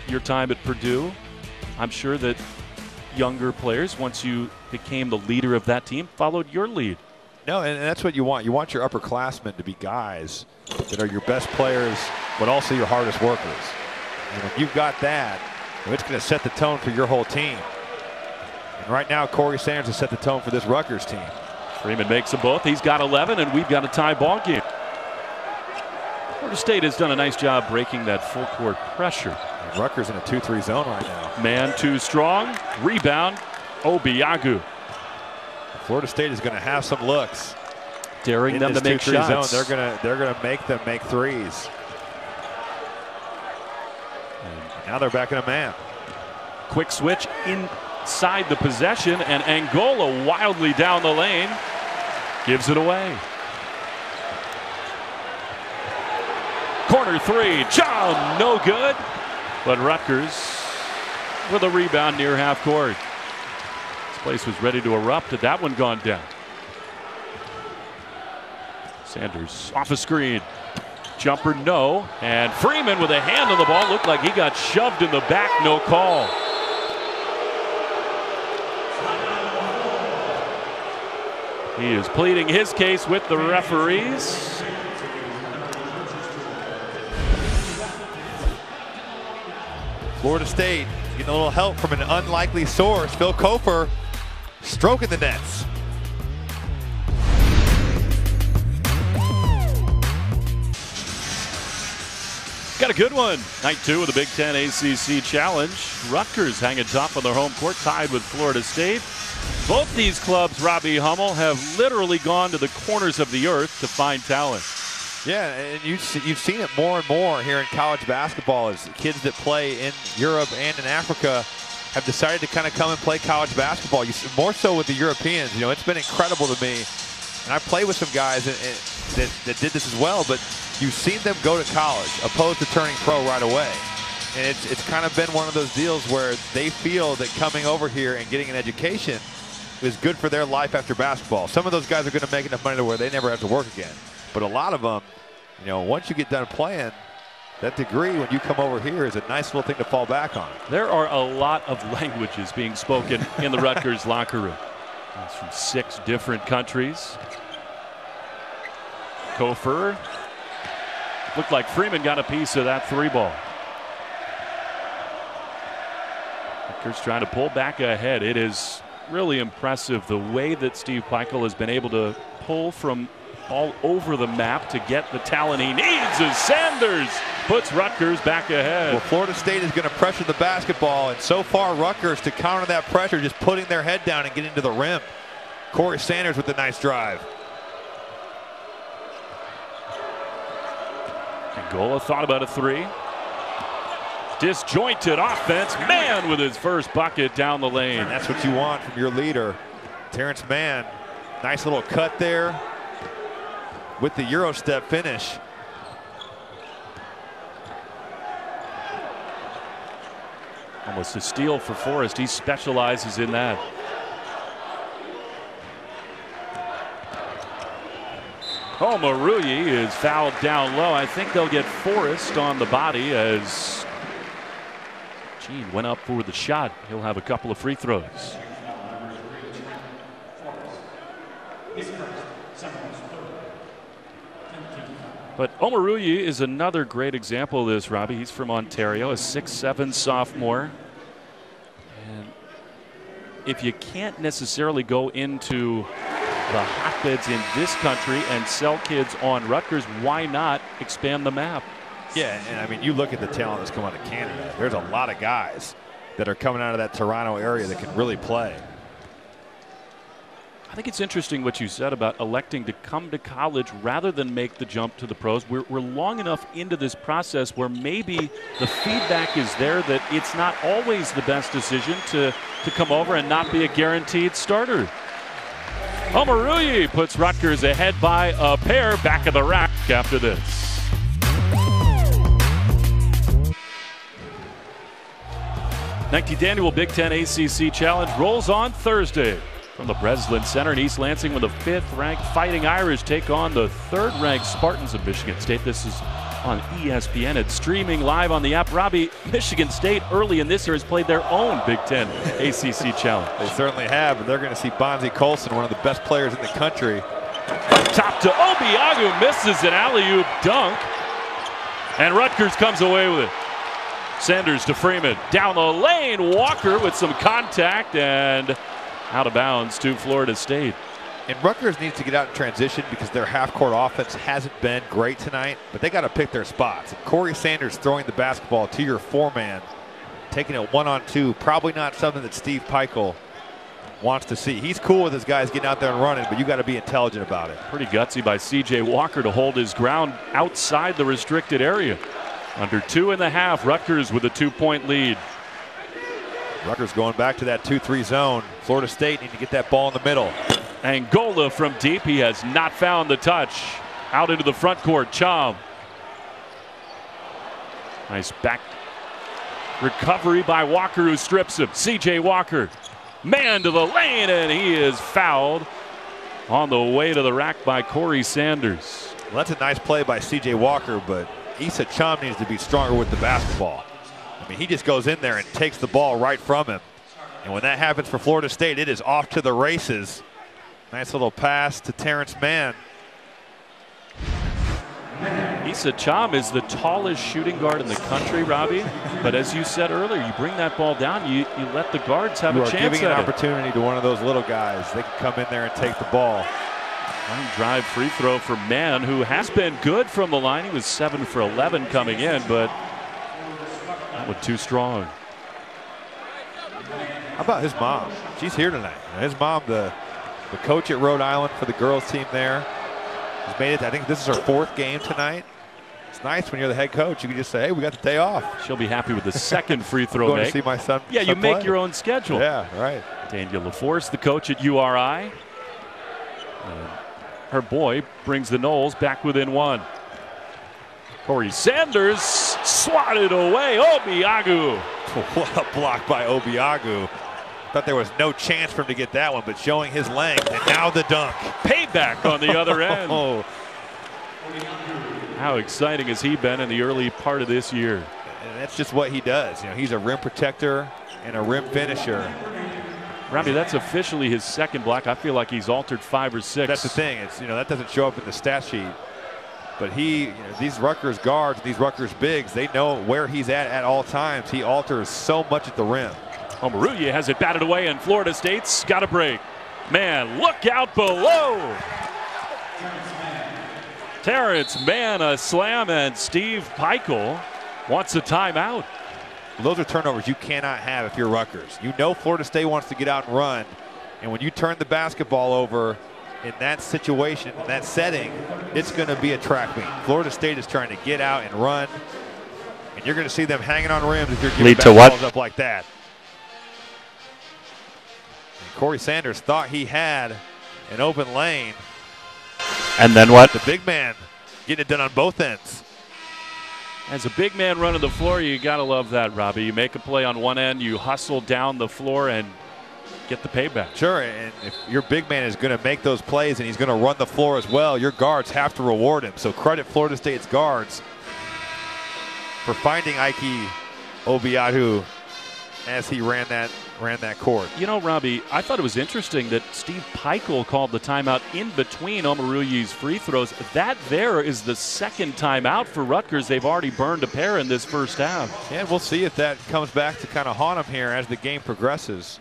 Your time at Purdue, I'm sure that younger players, once you became the leader of that team, followed your lead. No, and that's what you want. You want your upperclassmen to be guys that are your best players, but also your hardest workers. And if you've got that, it's going to set the tone for your whole team. And right now, Corey Sanders has set the tone for this Rutgers team. Freeman makes them both. He's got 11, and we've got a tie ball game. Florida State has done a nice job breaking that full court pressure. And Rutgers in a 2-3 zone right now. Man too strong. Rebound, Obiagu. Florida State is going to have some looks. Daring them to make shots. Zone. They're going to make them make threes. Now they're back in a man. Quick switch inside the possession, and Angola wildly down the lane gives it away. Corner 3, John, no good. But Rutgers with a rebound near half court. This place was ready to erupt. Had that one gone down. Sanders off a screen. Jumper, no. And Freeman with a hand on the ball. Looked like he got shoved in the back. No call. He is pleading his case with the referees. Florida State getting a little help from an unlikely source. Phil Kofer stroking the nets. Got a good one. Night 2 of the Big Ten ACC Challenge. Rutgers hanging top on their home court, tied with Florida State. Both these clubs, Robbie Hummel, have literally gone to the corners of the earth to find talent. Yeah, and you've seen it more and more here in college basketball as kids that play in Europe and in Africa have decided to kind of come and play college basketball. More so with the Europeans. You know, it's been incredible to me. And I played with some guys that did this as well, but you've seen them go to college opposed to turning pro right away. And it's kind of been one of those deals where they feel that coming over here and getting an education is good for their life after basketball. Some of those guys are going to make enough money to where they never have to work again. But a lot of them, you know, once you get done playing, that degree, when you come over here, is a nice little thing to fall back on. There are a lot of languages being spoken in the Rutgers locker room. It's from 6 different countries. Kofer. Looked like Freeman got a piece of that 3-ball. Rutgers trying to pull back ahead. It is really impressive the way that Steve Pikiell has been able to pull from all over the map to get the talent he needs as Sanders puts Rutgers back ahead. Well, Florida State is going to pressure the basketball, and so far Rutgers, to counter that pressure, just putting their head down and getting to the rim. Corey Sanders with a nice drive. Angola thought about a 3. Disjointed offense. Mann with his first bucket down the lane. And that's what you want from your leader, Terrence Mann. Nice little cut there with the Euro step finish. Almost a steal for Forrest. He specializes in that. Omoruyi is fouled down low. I think they'll get Forrest on the body as Gene went up for the shot. He'll have a couple of free throws. But Omoruyi is another great example of this, Robbie. He's from Ontario, a 6'7" sophomore. And if you can't necessarily go into the hotbeds in this country and sell kids on Rutgers, why not expand the map? Yeah, and I mean, you look at the talent that's come out of Canada. There's a lot of guys that are coming out of that Toronto area that can really play. I think it's interesting what you said about electing to come to college rather than make the jump to the pros. We're long enough into this process where maybe the feedback is there that it's not always the best decision to come over and not be a guaranteed starter. Omoruyi puts Rutgers ahead by a pair. Back of the rack after this. '19th annual Big Ten ACC Challenge rolls on Thursday from the Breslin Center in East Lansing, when the 5th-ranked Fighting Irish take on the 3rd-ranked Spartans of Michigan State. This is on ESPN. It's streaming live on the app. Robbie, Michigan State early in this year has played their own Big Ten ACC Challenge. They certainly have, and they're going to see Bonzie Colson, one of the best players in the country. Top to Obiagu, misses an alley-oop dunk, and Rutgers comes away with it. Sanders to Freeman, down the lane, Walker with some contact, and out of bounds to Florida State. And Rutgers needs to get out in transition because their half-court offense hasn't been great tonight, but they got to pick their spots. And Corey Sanders throwing the basketball to your 4-man, taking it 1-on-2, probably not something that Steve Pikiell wants to see. He's cool with his guys getting out there and running, but you got to be intelligent about it. Pretty gutsy by C.J. Walker to hold his ground outside the restricted area. Under 2.5, Rutgers with a 2-point lead. Rutgers going back to that 2-3 zone. Florida State need to get that ball in the middle. Angola from deep. He has not found the touch. Out into the front court, Chom. Nice back recovery by Walker, who strips him. C.J. Walker, man to the lane, and he is fouled on the way to the rack by Corey Sanders. Well, that's a nice play by C.J. Walker, but Issa Chom needs to be stronger with the basketball. I mean, he just goes in there and takes the ball right from him. And when that happens for Florida State, it is off to the races. Nice little pass to Terrence Mann. Issa Chom is the tallest shooting guard in the country, Robbie. But as you said earlier, you bring that ball down, you let the guards have a chance at it. You are giving an opportunity to one of those little guys. They can come in there and take the ball. One drive free throw for Mann, who has been good from the line. He was 7 for 11 coming in, but that was too strong. How about his mom? She's here tonight. His mom, the coach at Rhode Island for the girls team there, has made it. I think this is her 4th game tonight. It's nice when you're the head coach. You can just say, hey, we got the day off. She'll be happy with the second free throw going make. to see my son. Yeah, you make your own schedule. Yeah, right. Danielle LaForce, the coach at URI. And her boy brings the Noles back within one. Corey Sanders swatted away. Obiagu. What a block by Obiagu. Thought there was no chance for him to get that one, but showing his length, and now the dunk. Payback on the other end. Oh. How exciting has he been in the early part of this year? And that's just what he does. You know, he's a rim protector and a rim finisher. Robbie, that's officially his second block. I feel like he's altered 5 or 6. That's the thing. It's, you know, that doesn't show up in the stat sheet. But he, you know, these Rutgers guards, these Rutgers bigs, they know where he's at all times. He alters so much at the rim. Omoruyi has it batted away, and Florida State's got a break. Man, look out below. Terrence Mann a slam, and Steve Peichel wants a timeout. Those are turnovers you cannot have if you're Rutgers. You know Florida State wants to get out and run, and when you turn the basketball over in that situation, in that setting, it's going to be a track meet. Florida State is trying to get out and run, and you're going to see them hanging on rims if you're giving basketballs up like that. And Corey Sanders thought he had an open lane. And then what? The big man getting it done on both ends. As a big man running the floor, you got to love that, Robbie. You make a play on one end, you hustle down the floor and get the payback. Sure, and if your big man is going to make those plays and he's going to run the floor as well, your guards have to reward him. So credit Florida State's guards for finding Ike Obiagu as he ran that court. You know, Robbie, I thought it was interesting that Steve Peichel called the timeout in between Omoruyi's free throws. That there is the second timeout for Rutgers. They've already burned a pair in this first half. And we'll see if that comes back to kind of haunt them here as the game progresses.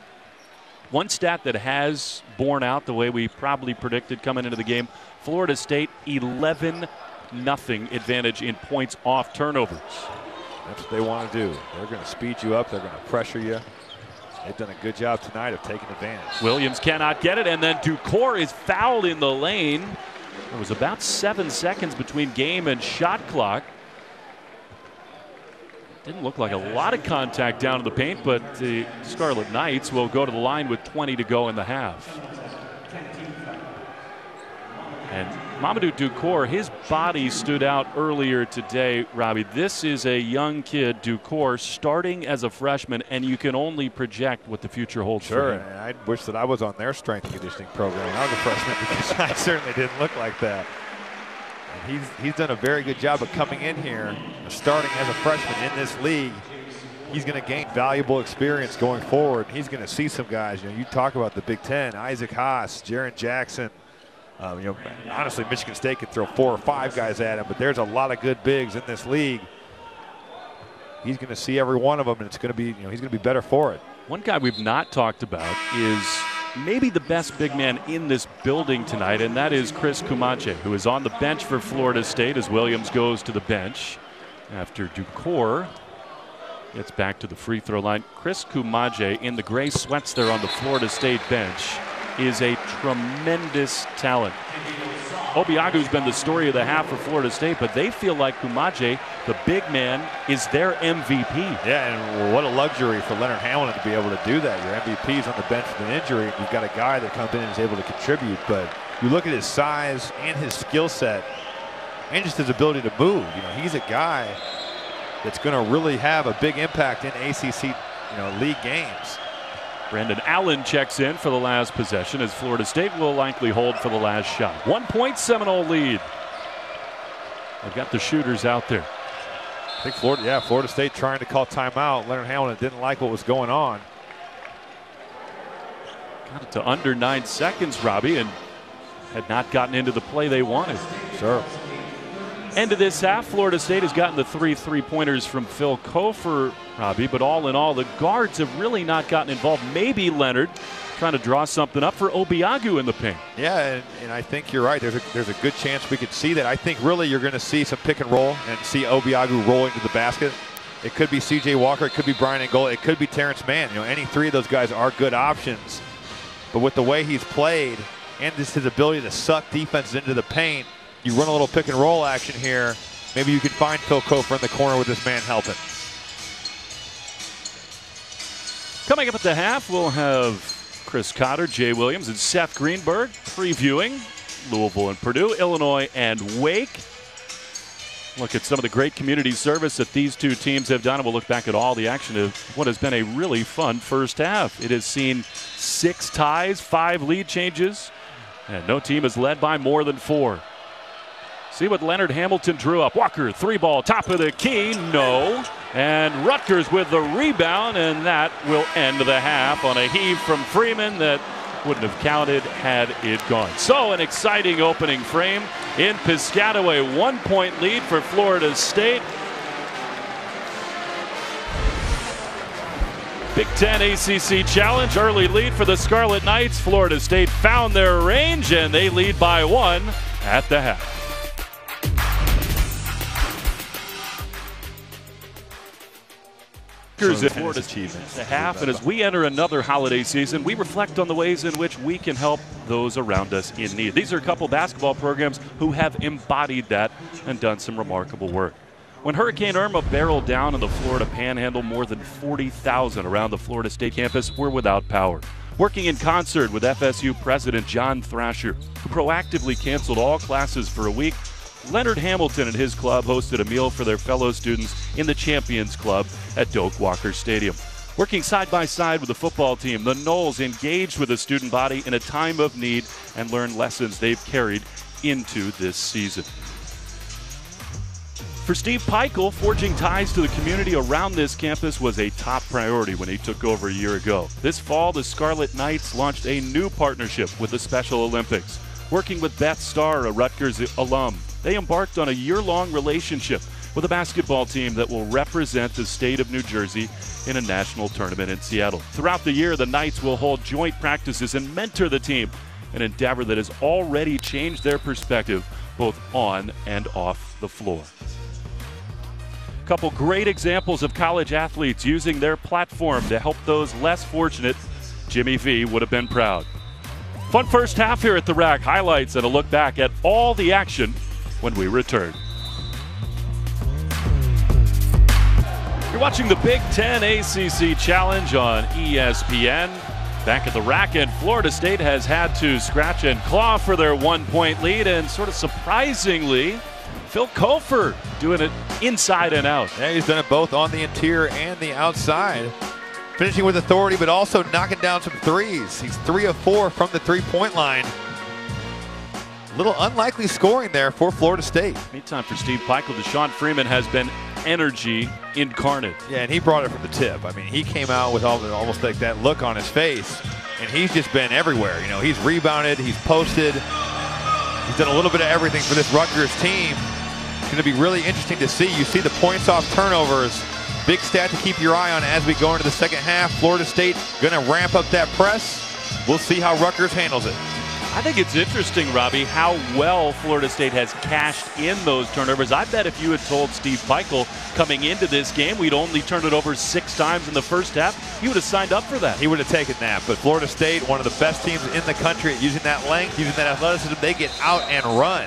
One stat that has borne out the way we probably predicted coming into the game, Florida State 11-0 advantage in points off turnovers. That's what they want to do. They're going to speed you up. They're going to pressure you. They've done a good job tonight of taking advantage. Williams cannot get it, and then Ducour is fouled in the lane. There was about 7 seconds between game and shot clock. Didn't look like a lot of contact down to the paint, but the Scarlet Knights will go to the line with 20 to go in the half. And Mamadou Ducour, his body stood out earlier today, Robbie. This is a young kid, Ducour, starting as a freshman, and you can only project what the future holds for him. And I wish that I was on their strength and conditioning program when I was a freshman, because I certainly didn't look like that. And he's done a very good job of coming in here, starting as a freshman in this league. He's going to gain valuable experience going forward. He's going to see some guys. You know, you talk about the Big Ten, Isaac Haas, Jaren Jackson. You know, honestly, Michigan State could throw 4 or 5 guys at him, but there's a lot of good bigs in this league. He's going to see every one of them, and it's going to be, you know, he's going to be better for it. One guy we've not talked about is maybe the best big man in this building tonight, and that is Chris Kumache, who is on the bench for Florida State as Williams goes to the bench after Ducour gets back to the free throw line. Chris Kumache in the gray sweats there on the Florida State bench is a tremendous talent. Obiagu's been the story of the half for Florida State, but they feel like Kumache, the big man, is their MVP. Yeah, and what a luxury for Leonard Hamilton to be able to do that. Your MVP's on the bench with an injury. You've got a guy that comes in and is able to contribute, but you look at his size and his skill set and just his ability to move. You know, he's a guy that's going to really have a big impact in ACC, you know, league games. Brandon Allen checks in for the last possession as Florida State will likely hold for the last shot. 1 point Seminole lead. They've got the shooters out there. I think Florida State trying to call timeout. Leonard Hamilton didn't like what was going on. Got it to under 9 seconds, Robbie, and had not gotten into the play they wanted. Sure. End of this half, Florida State has gotten the 3 3-pointers from Phil Kofer, Robbie, but all in all, the guards have really not gotten involved. Maybe Leonard trying to draw something up for Obiagu in the paint. Yeah, and I think you're right. There's a good chance we could see that. I think really you're going to see some pick and roll and see Obiagu rolling to the basket. It could be C.J. Walker. It could be Brian Angola. It could be Terrence Mann. You know, any 3 of those guys are good options. But with the way he's played and just his ability to suck defenses into the paint, you run a little pick and roll action here, maybe you can find Phil Kofer in the corner with this man helping. Coming up at the half, we'll have Chris Cotter, Jay Williams, and Seth Greenberg previewing Louisville and Purdue, Illinois and Wake. Look at some of the great community service that these two teams have done, and we'll look back at all the action of what has been a really fun first half. It has seen 6 ties, 5 lead changes, and no team is led by more than 4. See what Leonard Hamilton drew up. Walker, 3-ball, top of the key, no. And Rutgers with the rebound, and that will end the half on a heave from Freeman that wouldn't have counted had it gone. So an exciting opening frame in Piscataway. 1-point lead for Florida State. Big Ten ACC Challenge, early lead for the Scarlet Knights. Florida State found their range, and they lead by 1 at the half. Florida achievements. The half, and as we enter another holiday season, we reflect on the ways in which we can help those around us in need. These are a couple basketball programs who have embodied that and done some remarkable work. When Hurricane Irma barreled down in the Florida Panhandle, more than 40,000 around the Florida State campus were without power. Working in concert with FSU President John Thrasher, who proactively canceled all classes for a week, Leonard Hamilton and his club hosted a meal for their fellow students in the Champions Club at Doak Walker Stadium. Working side by side with the football team, the Noles engaged with the student body in a time of need and learned lessons they've carried into this season. For Steve Peichel, forging ties to the community around this campus was a top priority when he took over a year ago. This fall, the Scarlet Knights launched a new partnership with the Special Olympics. Working with Beth Starr, a Rutgers alum, they embarked on a year-long relationship with a basketball team that will represent the state of New Jersey in a national tournament in Seattle. Throughout the year, the Knights will hold joint practices and mentor the team, an endeavor that has already changed their perspective both on and off the floor. A couple great examples of college athletes using their platform to help those less fortunate. Jimmy V would have been proud. Fun first half here at the Rack. Highlights and a look back at all the action when we return. You're watching the Big Ten ACC Challenge on ESPN. Back at the Rack, and Florida State has had to scratch and claw for their 1-point lead, and sort of surprisingly, Phil Kofer doing it inside and out. Yeah, he's done it both on the interior and the outside. Finishing with authority, but also knocking down some threes. He's 3 of 4 from the three-point line. Little unlikely scoring there for Florida State. Meantime for Steve Peichel, Deshaun Freeman has been energy incarnate. Yeah, and he brought it from the tip. I mean, he came out with almost like that look on his face, and he's just been everywhere. You know, he's rebounded, he's posted, he's done a little bit of everything for this Rutgers team. It's going to be really interesting to see. You see the points off turnovers. Big stat to keep your eye on as we go into the second half. Florida State going to ramp up that press. We'll see how Rutgers handles it. I think it's interesting, Robbie, how well Florida State has cashed in those turnovers. I bet if you had told Steve Peichel coming into this game we'd only turned it over 6 times in the first half, he would have signed up for that. He would have taken that. But Florida State, one of the best teams in the country at using that length, using that athleticism, they get out and run.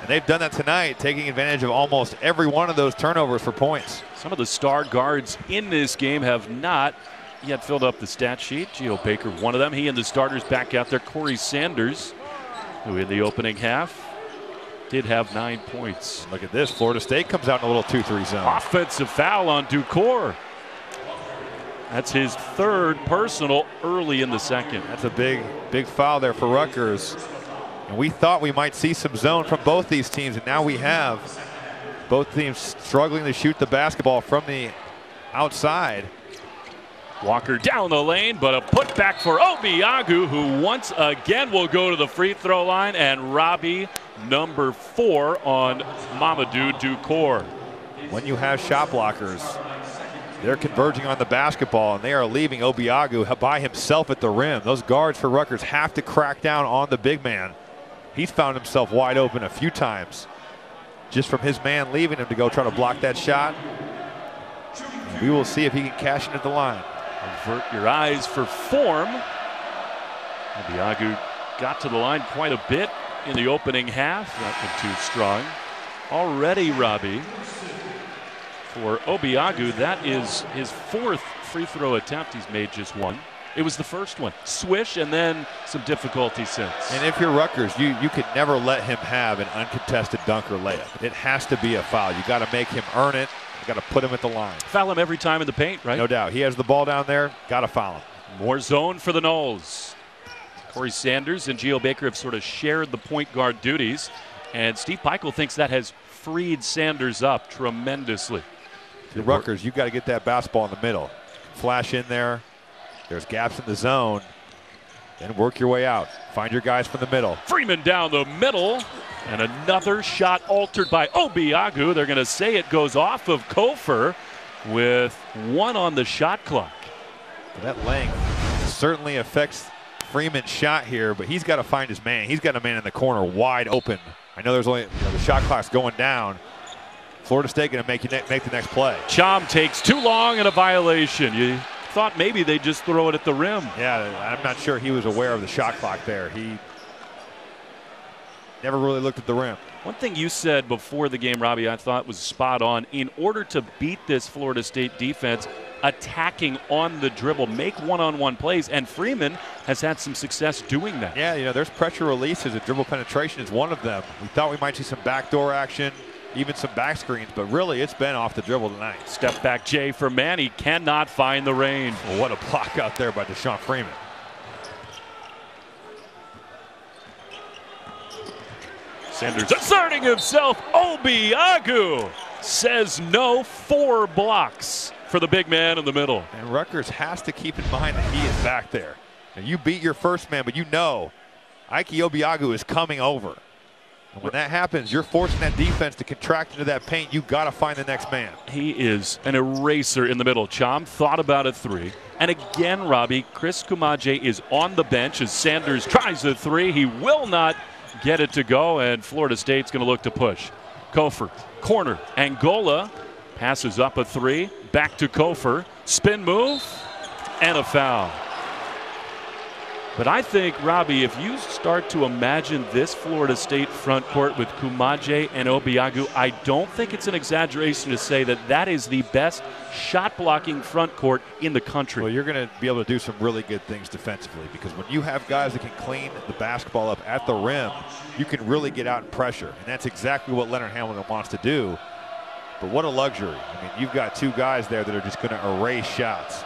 And they've done that tonight, taking advantage of almost every one of those turnovers for points. Some of the star guards in this game have not yet filled up the stat sheet. Geo Baker, one of them. He and the starters back out there. Corey Sanders, who in the opening half did have 9 points. Look at this. Florida State comes out in a little 2-3 zone. Offensive foul on Ducour. That's his 3rd personal early in the second. That's a big foul there for Rutgers. And we thought we might see some zone from both these teams, and now we have. Both teams struggling to shoot the basketball from the outside. Walker down the lane, but a putback for Obiagu, who once again will go to the free throw line, and Robbie, number 4 on Mamadou Ducour. When you have shot blockers, they're converging on the basketball, and they are leaving Obiagu by himself at the rim. Those guards for Rutgers have to crack down on the big man. He's found himself wide open a few times just from his man leaving him to go try to block that shot. And we will see if he can cash in at the line. Avert your eyes for form. Obiagu got to the line quite a bit in the opening half. Not been too strong. already, Robbie, for Obiagu. That is his 4th free throw attempt. He's made just 1. It was the first one. Swish and then some difficulty since. And if you're Rutgers, you can never let him have an uncontested dunk or layup. It has to be a foul. You got to make him earn it. You got to put him at the line. Foul him every time in the paint, right? No doubt. He has the ball down there. Got to foul him. More zone for the Noles. Corey Sanders and Geo Baker have sort of shared the point guard duties, and Steve Peichel thinks that has freed Sanders up tremendously. To Rutgers, you've got to get that basketball in the middle. Flash in there. There's gaps in the zone. Then work your way out. Find your guys from the middle. Freeman down the middle. And another shot altered by Obiagu. They're going to say it goes off of Kofor with 1 on the shot clock. That length certainly affects Freeman's shot here, but he's got to find his man. He's got a man in the corner wide open. I know there's only, the shot clock's going down. Florida State going to make the next play. Chom takes too long and a violation. You thought maybe they just throw it at the rim. Yeah, I'm not sure he was aware of the shot clock there. He never really looked at the rim. One thing you said before the game, Robbie, I thought was spot on. In order to beat this Florida State defense, attacking on the dribble, make one-on-one plays, and Freeman has had some success doing that. Yeah, there's pressure releases, and dribble penetration is one of them. We thought we might see some backdoor action, even some back screens, but really it's been off the dribble tonight. Step back Jay for Manny, cannot find the range. Well, what a block out there by Deshaun Freeman. Sanders asserting himself. Obiagu says no. 4 blocks for the big man in the middle. And Rutgers has to keep in mind that he is back there. And you beat your first man, but you know Ike Obiagu is coming over. And when that happens, you're forcing that defense to contract into that paint. You've got to find the next man. He is an eraser in the middle. Chom thought about a 3. And again, Robbie, Chris Kumaje is on the bench as Sanders tries the 3. He will not get it to go, and Florida State's going to look to push. Kofor, corner, Angola passes up a 3. Back to Kofor, spin move, and a foul. But I think, Robbie, if you start to imagine this Florida State front court with Kumaje and Obiagu, I don't think it's an exaggeration to say that that is the best shot-blocking front court in the country. Well, you're going to be able to do some really good things defensively, because when you have guys that can clean the basketball up at the rim, you can really get out and pressure. And that's exactly what Leonard Hamilton wants to do. But what a luxury. I mean, you've got 2 guys there that are just going to erase shots.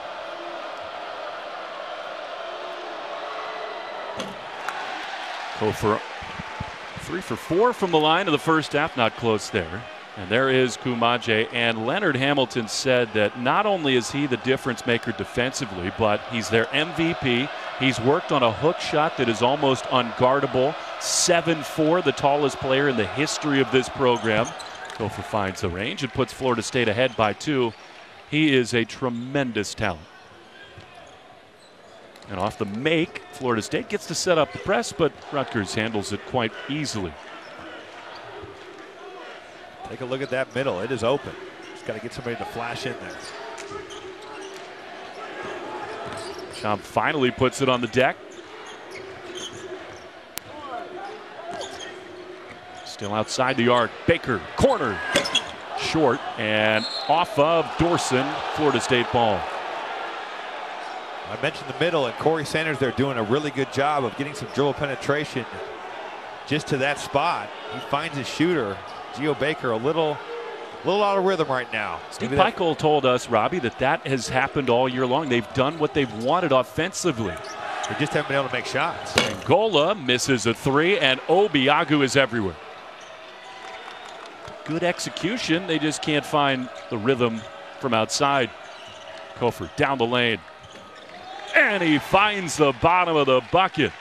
Kofor 3 for 4 from the line of the first half, not close there. And there is Kumaje. And Leonard Hamilton said that not only is he the difference maker defensively, but he's their MVP. He's worked on a hook shot that is almost unguardable. 7'4", the tallest player in the history of this program. Kofor finds the range and puts Florida State ahead by 2. He is a tremendous talent. And off the make, Florida State gets to set up the press, but Rutgers handles it quite easily. Take a look at that middle. It is open. Just got to get somebody to flash in there. Chom finally puts it on the deck. Still outside the arc. Baker, corner, short, and off of Dorson. Florida State ball. I mentioned the middle, and Corey Sanders there doing a really good job of getting some dribble penetration just to that spot. He finds his shooter. Geo Baker a little out of rhythm right now. Steve Peichel told us, Robbie, that has happened all year long. They've done what they've wanted offensively. They just haven't been able to make shots. Angola misses a 3, and Obiagu is everywhere. Good execution. They just can't find the rhythm from outside. Kofor down the lane. And he finds the bottom of the bucket.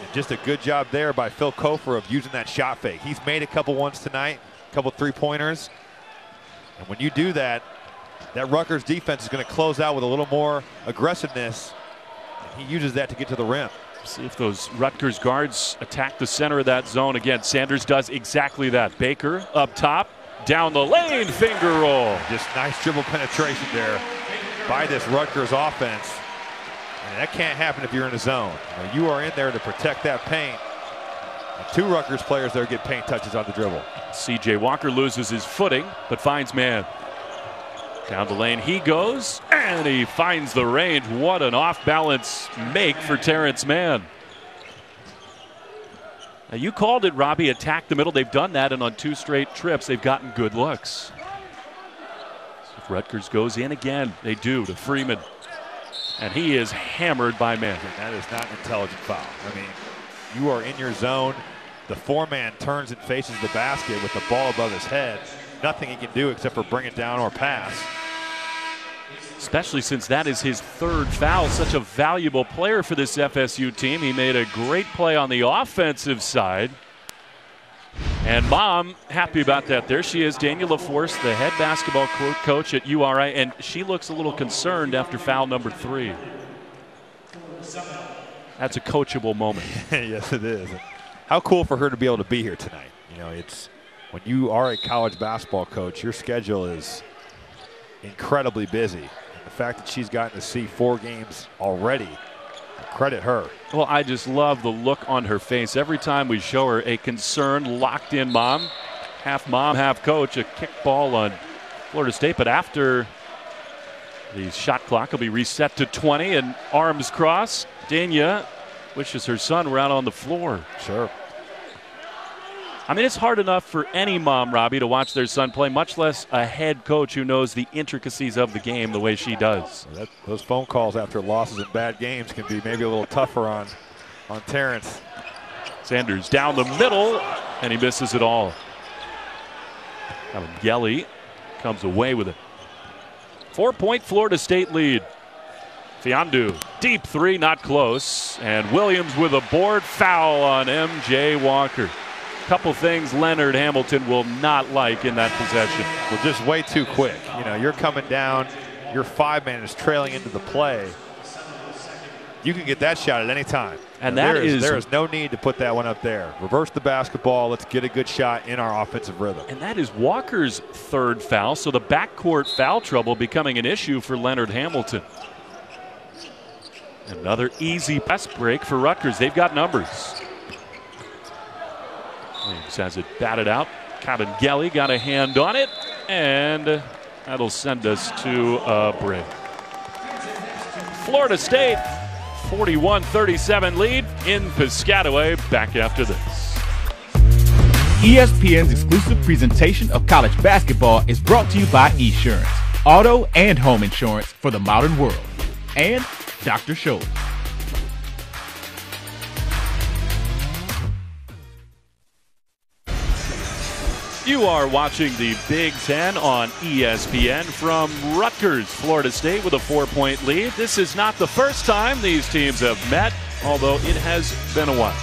And just a good job there by Phil Kofor of using that shot fake. He's made a couple ones tonight, a couple 3-pointers. And when you do that, that Rutgers defense is going to close out with a little more aggressiveness. And he uses that to get to the rim. See if those Rutgers guards attack the center of that zone again. Sanders does exactly that. Baker up top, down the lane, finger roll. Just nice dribble penetration there by this Rutgers offense. And that can't happen if you're in a zone. You are in there to protect that paint. And 2 Rutgers players there get paint touches on the dribble. C.J. Walker loses his footing, but finds man. Down the lane he goes, and he finds the range. What an off-balance make for Terrence Mann. Now you called it, Robbie, attack the middle. They've done that, and on 2 straight trips, they've gotten good looks. If Rutgers goes in again, they do to Freeman. And he is hammered by Mann. And that is not an intelligent foul. I mean, you are in your zone. The 4-man turns and faces the basket with the ball above his head. Nothing he can do except for bring it down or pass. Especially since that is his 3rd foul. Such a valuable player for this FSU team. He made a great play on the offensive side. And Mom happy about that. There she is, Daniel LaForce, the head basketball coach at URI, and she looks a little concerned after foul number 3. That's a coachable moment. Yes, it is. How cool for her to be able to be here tonight. You know, it's when you are a college basketball coach, your schedule is incredibly busy. And the fact that she's gotten to see 4 games already, credit her. Well, I just love the look on her face every time we show her a concerned, locked-in mom, half coach, a kick ball on Florida State. But after the shot clock will be reset to 20 and arms crossed, Dania wishes her son were out on the floor. Sure. I mean, it's hard enough for any mom, Robbie, to watch their son play, much less a head coach who knows the intricacies of the game the way she does. Those phone calls after losses in bad games can be maybe a little tougher on Terrence. Sanders down the middle, and he misses it all. Gelly comes away with it. 4-point Florida State lead. Fiondu, deep 3, not close. And Williams with a board foul on M.J. Walker. Couple things Leonard Hamilton will not like in that possession. Well, just way too quick. You know, you're coming down, your 5-man is trailing into the play. You can get that shot at any time. And there is no need to put that one up there. Reverse the basketball. Let's get a good shot in our offensive rhythm. And that is Walker's 3rd foul, so the backcourt foul trouble becoming an issue for Leonard Hamilton. Another easy pass break for Rutgers. They've got numbers. Williams has it batted out. Gelly got a hand on it, and that'll send us to a break. Florida State 41-37 lead in Piscataway. Back after this. ESPN's exclusive presentation of college basketball is brought to you by Esurance, auto and home insurance for the modern world, and Dr. Scholl. You are watching the Big Ten on ESPN from Rutgers, Florida State with a 4-point lead. This is not the first time these teams have met, although it has been a while.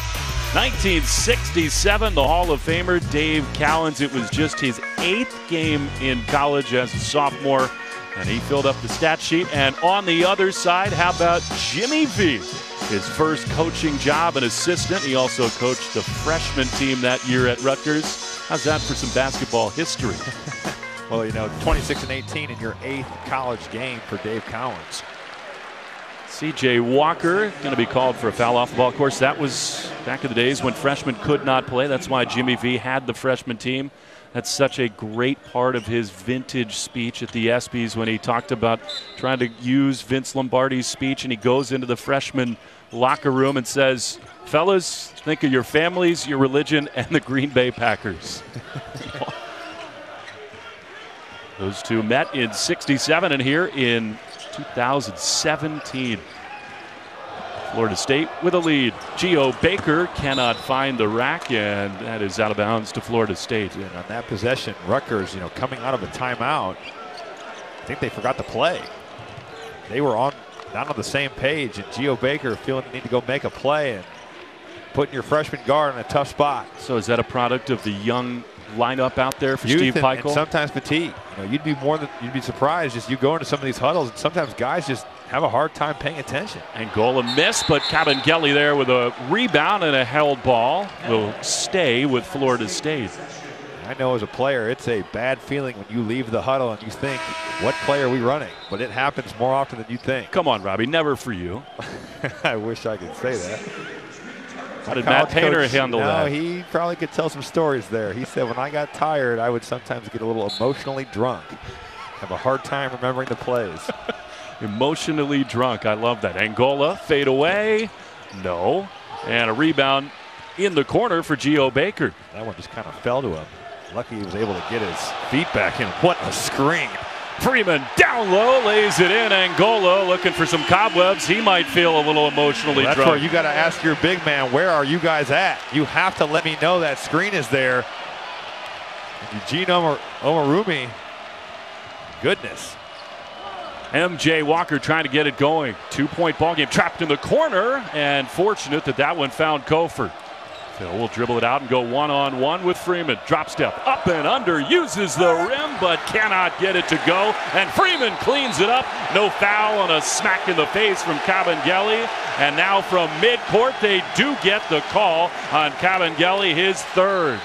1967, the Hall of Famer Dave Cowens. It was just his 8th game in college as a sophomore, and he filled up the stat sheet. And on the other side, how about Jimmy V? His first coaching job, an assistant. He also coached the freshman team that year at Rutgers. How's that for some basketball history? Well, you know, 26-18 in your 8th college game for Dave Cowens. C.J. Walker going to be called for a foul off the ball. Of course, that was back in the days when freshmen could not play. That's why Jimmy V had the freshman team. That's such a great part of his vintage speech at the ESPYs when he talked about trying to use Vince Lombardi's speech, and he goes into the freshman locker room and says, "Fellas, think of your families, your religion, and the Green Bay Packers." Those two met in '67 and here in 2017. Florida State with a lead. Geo Baker cannot find the rack, and that is out of bounds to Florida State. And on that possession, Rutgers, you know, coming out of a timeout, I think they forgot to play. They were not on the same page, and Geo Baker feeling the need to go make a play and putting your freshman guard in a tough spot. So is that a product of the young lineup out there for Youth Steve Peichel? And sometimes fatigue. You know, you'd be surprised just you go into some of these huddles, and sometimes guys just have a hard time paying attention. Angola missed, but Gelly there with a rebound and a held ball will stay with Florida State. I know as a player, it's a bad feeling when you leave the huddle and you think, what play are we running? But it happens more often than you think. Come on, Robbie, never for you. I wish I could say that. How did Matt Painter handle that? He probably could tell some stories there. He said, when I got tired, I would sometimes get a little emotionally drunk. Have a hard time remembering the plays. Emotionally drunk. I love that. Angola, fade away. No. And a rebound in the corner for Gio Baker. That one just kind of fell to him. Lucky he was able to get his feet back in. What a screen. Freeman down low, lays it in. Angola looking for some cobwebs. He might feel a little emotionally That's drunk. where you got to ask your big man, where are you guys at? You have to let me know that screen is there. Eugene Omarumi, goodness. MJ Walker trying to get it going. 2-point ball game, trapped in the corner, and fortunate that that one found Kofor. Phil will dribble it out and go one-on-one with Freeman. Drop step up and under, uses the rim, but cannot get it to go. And Freeman cleans it up. No foul on a smack in the face from Kabengele. And now from midcourt, they do get the call on Kabengele, his third.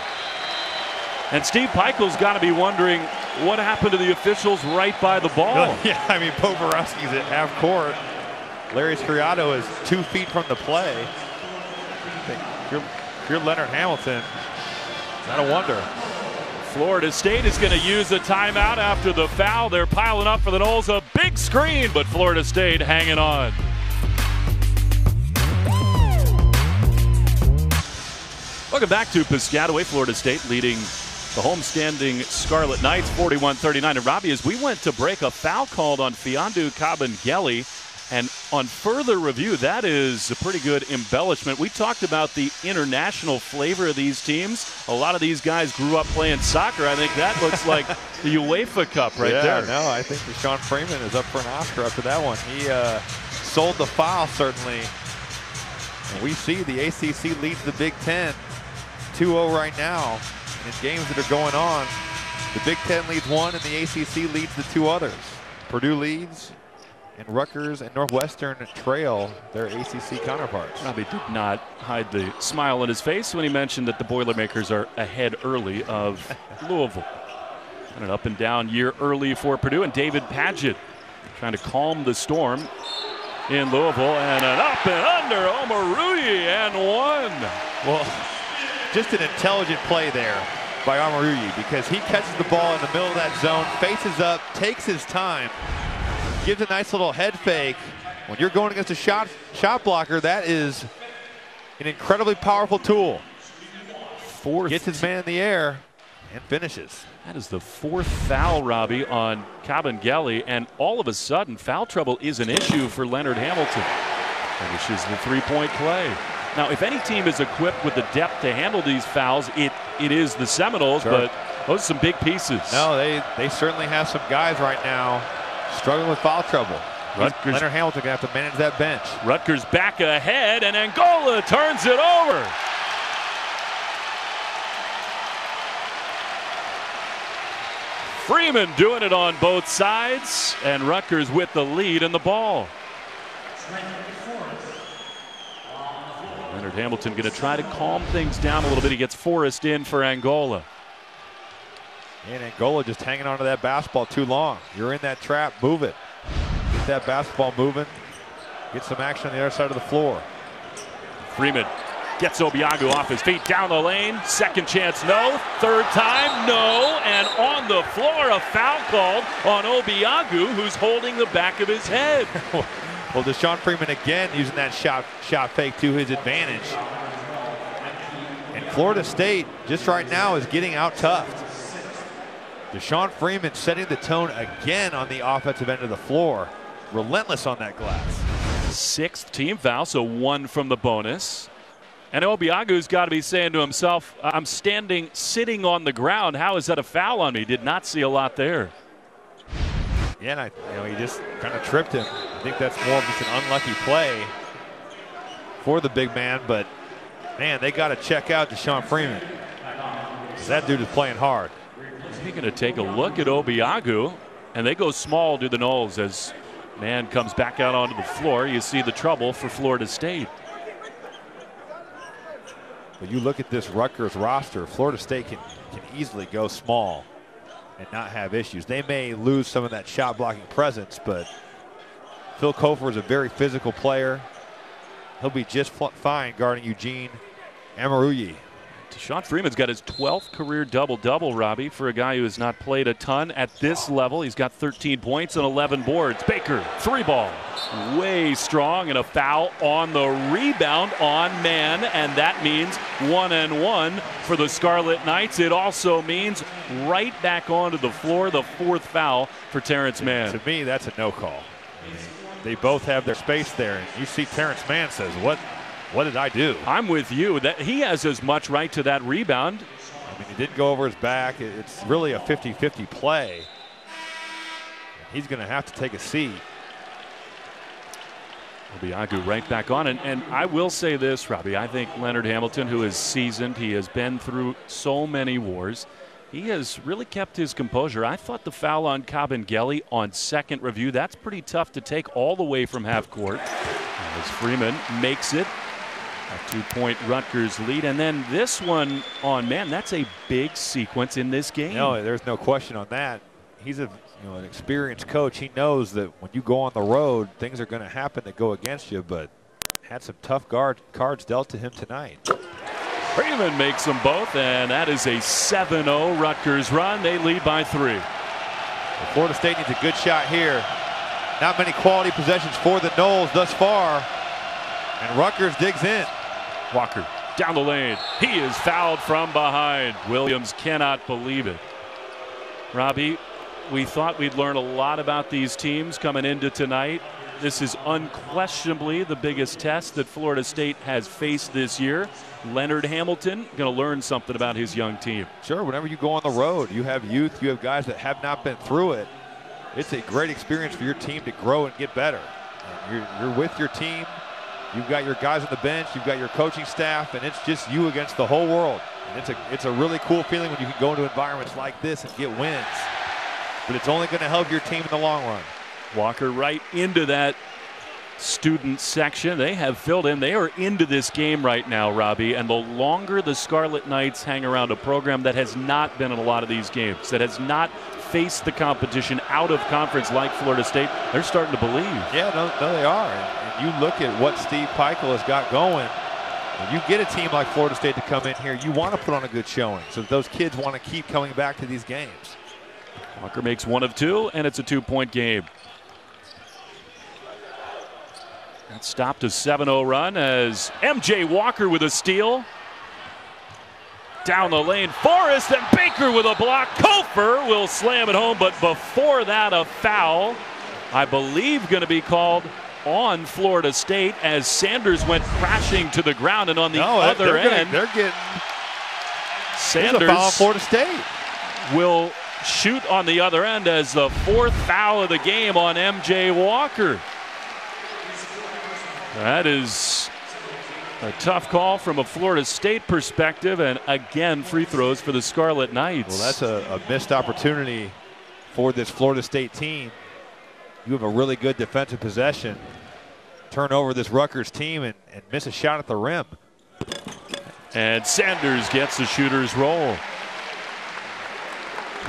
And Steve Peichel's got to be wondering what happened to the officials right by the ball. Yeah, I mean, Poborowski's at half court. Larry Scriato is 2 feet from the play. If you're Leonard Hamilton, gotta wonder. Florida State is going to use a timeout after the foul. They're piling up for the Noles. A big screen, but Florida State hanging on. Welcome back to Piscataway. Florida State leading the homestanding Scarlet Knights 41-39. And Robbie, as we went to break, a foul called on Fiondu Kabengele. And on further review, that is a pretty good embellishment. We talked about the international flavor of these teams. A lot of these guys grew up playing soccer. I think that looks like the UEFA Cup right there. No, I think Deshaun Freeman is up for an Oscar after that one. He sold the foul, certainly. And we see the ACC leads the Big Ten 2-0 right now in games that are going on. The Big Ten leads one, and the ACC leads the 2 others. Purdue leads, and Rutgers and Northwestern trail their ACC counterparts. Robbie did not hide the smile on his face when he mentioned that the Boilermakers are ahead early of Louisville. And an up and down year early for Purdue, and David Padgett trying to calm the storm in Louisville, and an up and under Omarui and one. Well, just an intelligent play there by Omarui, because he catches the ball in the middle of that zone, faces up, takes his time, gives a nice little head fake. When you're going against a shot blocker, that is an incredibly powerful tool. Gets his man in the air and finishes. That is the 4th foul, Robbie, on Kabengele, and all of a sudden foul trouble is an issue for Leonard Hamilton. Finishes the 3-point play. Now, if any team is equipped with the depth to handle these fouls, it is the Seminoles, sure. But those are some big pieces. No, they certainly have some guys right now struggling with foul trouble. Leonard Hamilton going to have to manage that bench. Rutgers back ahead, and Angola turns it over. Freeman doing it on both sides, and Rutgers with the lead in the ball. Leonard Hamilton going to try to calm things down a little bit. He gets Forrest in for Angola. And Angola just hanging onto that basketball too long. You're in that trap, move it. Get that basketball moving. Get some action on the other side of the floor. Freeman gets Obiagu off his feet, down the lane. Second chance, no. Third time, no. And on the floor, a foul called on Obiagu, who's holding the back of his head. Well, Deshaun Freeman again using that shot fake to his advantage. And Florida State, just right now, is getting out-toughed. Deshaun Freeman setting the tone again on the offensive end of the floor. Relentless on that glass. 6th team foul, so 1 from the bonus. And Obiagu's got to be saying to himself, I'm sitting on the ground. How is that a foul on me? Did not see a lot there. Yeah, and he just kind of tripped him. I think that's more of just an unlucky play for the big man, but man, they got to check out Deshaun Freeman. That dude is playing hard. They're going to take a look at Obiagu, and they go small to the Noles as man comes back out onto the floor. You see the trouble for Florida State. But you look at this Rutgers roster, Florida State can easily go small and not have issues. They may lose some of that shot blocking presence, but Phil Kofor is a very physical player. He'll be just fine guarding Eugene Amaruyi. Deshaun Freeman's got his 12th career double-double, Robbie, for a guy who has not played a ton at this level. He's got 13 points and 11 boards. Baker, 3-ball. Way strong, and a foul on the rebound on man, and that means 1-and-1 for the Scarlet Knights. It also means right back onto the floor, the 4th foul for Terrence Mann. To me, that's a no call. They both have their space there, and you see Terrence Mann says, what did I do? I'm with you. That he has as much right to that rebound. I mean, he didn't go over his back. It's really a 50-50 play. He's going to have to take a seat. Obiagu right back on. And I will say this, Robbie. I think Leonard Hamilton, who is seasoned, he has been through so many wars. He has really kept his composure. I thought the foul on Kabengele on second review, that's pretty tough to take all the way from half court. As Freeman makes it. A 2-point Rutgers lead. And then this one on man, that's a big sequence in this game. No, there's no question on that. He's an experienced coach. He knows that when you go on the road, things are going to happen that go against you, but had some tough cards dealt to him tonight. Freeman makes them both, and that is a 7-0 Rutgers run. They lead by 3. Florida State needs a good shot here. Not many quality possessions for the Noles thus far, and Rutgers digs in. Walker down the lane. He is fouled from behind. Williams cannot believe it. Robbie, we thought we'd learn a lot about these teams coming into tonight. This is unquestionably the biggest test that Florida State has faced this year. Leonard Hamilton going to learn something about his young team. Sure, whenever you go on the road, you have youth, you have guys that have not been through it. It's a great experience for your team to grow and get better. You're with your team. You've got your guys on the bench. You've got your coaching staff, and it's just you against the whole world. And it's a really cool feeling when you can go into environments like this and get wins. But it's only going to help your team in the long run. Walker right into that student section. They have filled in. They are into this game right now, Robbie. And the longer the Scarlet Knights hang around a program that has not been in a lot of these games, that has not faced the competition out of conference like Florida State, they're starting to believe. Yeah, no, they are. And you look at what Steve Peichel has got going. When you get a team like Florida State to come in here, you want to put on a good showing so that those kids want to keep coming back to these games. Walker makes 1 of 2, and it's a 2-point game. That stopped a 7-0 run as M.J. Walker with a steal. Down the lane, Forrest, and Baker with a block. Kofer will slam it home, but before that, a foul, I believe, going to be called on Florida State as Sanders went crashing to the ground, and on the other end, they're getting Sanders a foul on Florida State. Will shoot on the other end as the 4th foul of the game on M.J. Walker. That is a tough call from a Florida State perspective, and again, free throws for the Scarlet Knights. Well, that's a missed opportunity for this Florida State team. You have a really good defensive possession, turn over this Rutgers team and miss a shot at the rim. And Sanders gets the shooter's roll.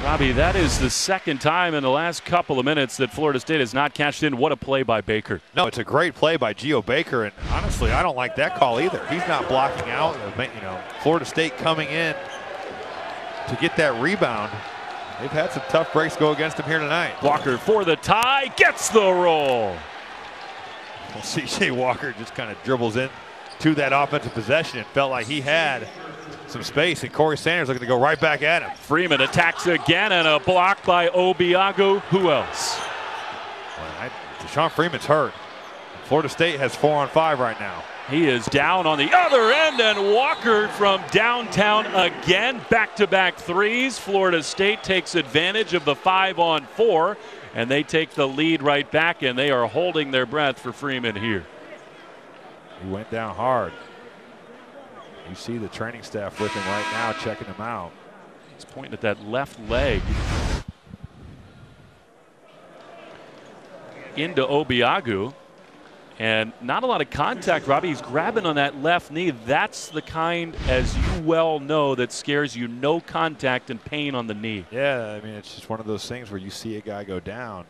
Robbie, that is the second time in the last couple of minutes that Florida State has not cashed in. What a play by Baker. No, it's a great play by Geo Baker, and honestly, I don't like that call either. He's not blocking out. Florida State coming in to get that rebound. They've had some tough breaks go against him here tonight. Walker for the tie, gets the roll. Well, C.J. Walker just kind of dribbles in to that offensive possession and felt like he had some space, and Corey Sanders looking to go right back at him. Freeman attacks again, and a block by Obiagu. Who else? Well, Deshaun Freeman's hurt. Florida State has 4 on 5 right now. He is down on the other end, and Walker from downtown again. Back-to-back threes. Florida State takes advantage of the 5-on-4, and they take the lead right back, and they are holding their breath for Freeman here. He went down hard. You see the training staff with him right now, checking him out. He's pointing at that left leg. Into Obiagu. And not a lot of contact, Robbie. He's grabbing on that left knee. That's the kind, as you well know, that scares you. No contact and pain on the knee. Yeah, I mean, it's just one of those things where you see a guy go down,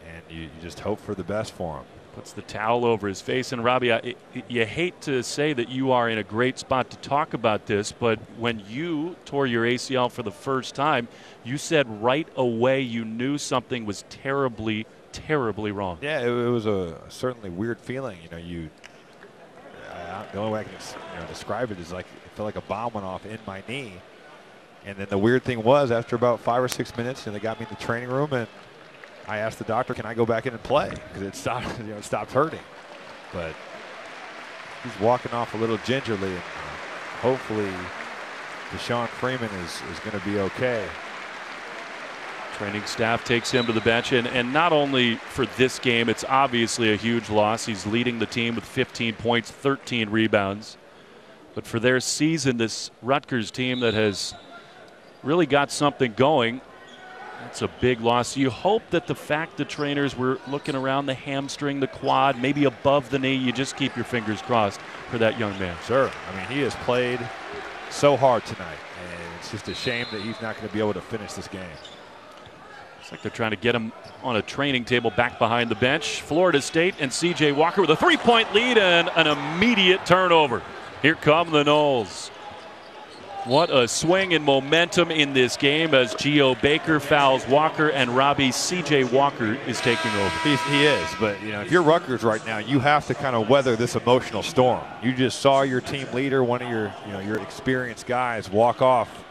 and you just hope for the best for him. Puts the towel over his face. And Robbie, you hate to say that you are in a great spot to talk about this, but when you tore your ACL for the first time, you said right away you knew something was terribly, terribly wrong. Yeah, it was a certainly weird feeling. You know, the only way I can describe it is like it felt like a bomb went off in my knee. And then the weird thing was, after about 5 or 6 minutes, they got me in the training room, and I asked the doctor, "Can I go back in and play?" Because it stopped, it stopped hurting. But he's walking off a little gingerly, and hopefully, Deshaun Freeman is going to be okay. Training staff takes him to the bench, and not only for this game, it's obviously a huge loss. He's leading the team with 15 points, 13 rebounds. But for their season, this Rutgers team that has really got something going, that's a big loss. You hope that the fact the trainers were looking around the hamstring, the quad, maybe above the knee, you just keep your fingers crossed for that young man. Sure. I mean, he has played so hard tonight, and it's just a shame that he's not going to be able to finish this game. It's like they're trying to get him on a training table back behind the bench. Florida State and C.J. Walker with a 3-point lead and an immediate turnover. Here come the Noles. What a swing in momentum in this game as Geo Baker fouls Walker, and Robbie, C.J. Walker is taking over. He is, but if you're Rutgers right now, you have to kind of weather this emotional storm. You just saw your team leader, one of your experienced guys, walk off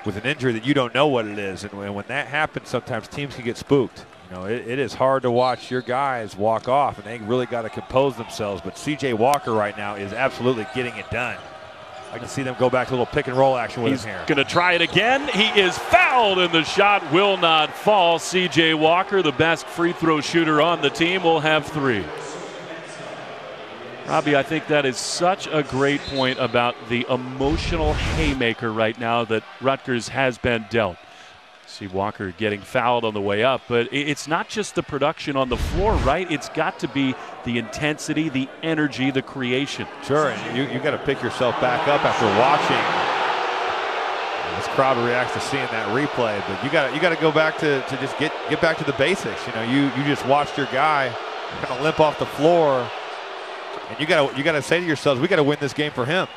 with an injury that you don't know what it is, and when that happens, sometimes teams can get spooked. It is hard to watch your guys walk off, and they really got to compose themselves. But C.J. Walker right now is absolutely getting it done. I can see them go back to a little pick and roll action with him here. He's going to try it again. He is fouled, and the shot will not fall. C.J. Walker, the best free throw shooter on the team, will have 3. Robbie, I think that is such a great point about the emotional haymaker right now that Rutgers has been dealt. See Walker getting fouled on the way up, but it's not just the production on the floor, right? It's got to be the intensity, the energy, the creation. Sure, and you got to pick yourself back up after watching. This crowd reacts to seeing that replay, but you got to go back to just get back to the basics. You just watched your guy kind of limp off the floor, and you got to say to yourselves, we got to win this game for him.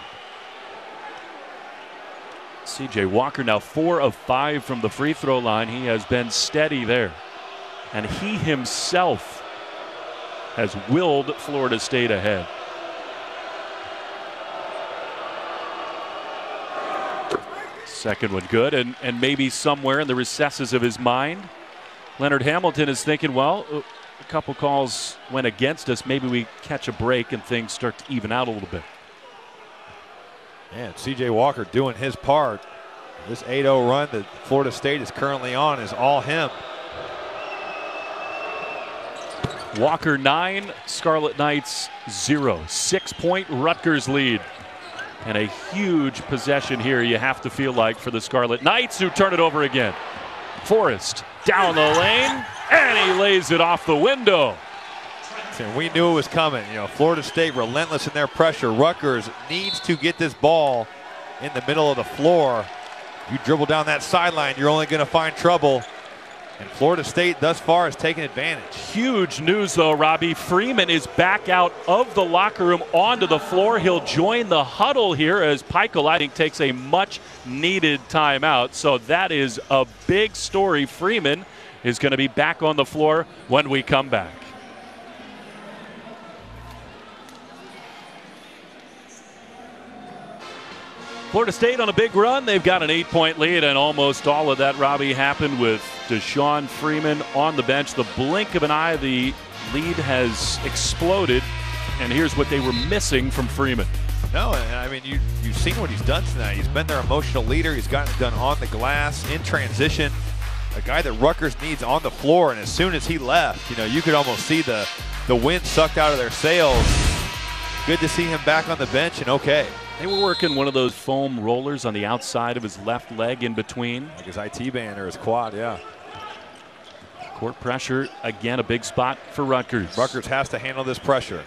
C.J. Walker now 4 of 5 from the free throw line. He has been steady there. And he himself has willed Florida State ahead. Second one good, and maybe somewhere in the recesses of his mind, Leonard Hamilton is thinking, well, a couple calls went against us. Maybe we catch a break and things start to even out a little bit. And C.J. Walker doing his part. This 8-0 run that Florida State is currently on is all him. Walker 9, Scarlet Knights 0. 6-point Rutgers lead. And a huge possession here, you have to feel like, for the Scarlet Knights, who turn it over again. Forrest down the lane, and he lays it off the window. And we knew it was coming. Florida State relentless in their pressure. Rutgers needs to get this ball in the middle of the floor. You dribble down that sideline, you're only going to find trouble. And Florida State thus far has taken advantage. Huge news, though, Robbie. Freeman is back out of the locker room onto the floor. He'll join the huddle here as Pikel, I think, takes a much-needed timeout. So that is a big story. Freeman is going to be back on the floor when we come back. Florida State on a big run. They've got an 8-point lead, and almost all of that, Robbie, happened with Deshaun Freeman on the bench. The blink of an eye, the lead has exploded, and here's what they were missing from Freeman. No, and I mean, you've seen what he's done tonight. He's been their emotional leader. He's gotten it done on the glass, in transition. A guy that Rutgers needs on the floor, and as soon as he left, you could almost see the wind sucked out of their sails. Good to see him back on the bench and okay. They were working one of those foam rollers on the outside of his left leg in between. Like his IT band or his quad, yeah. Court pressure, again, a big spot for Rutgers. Rutgers has to handle this pressure.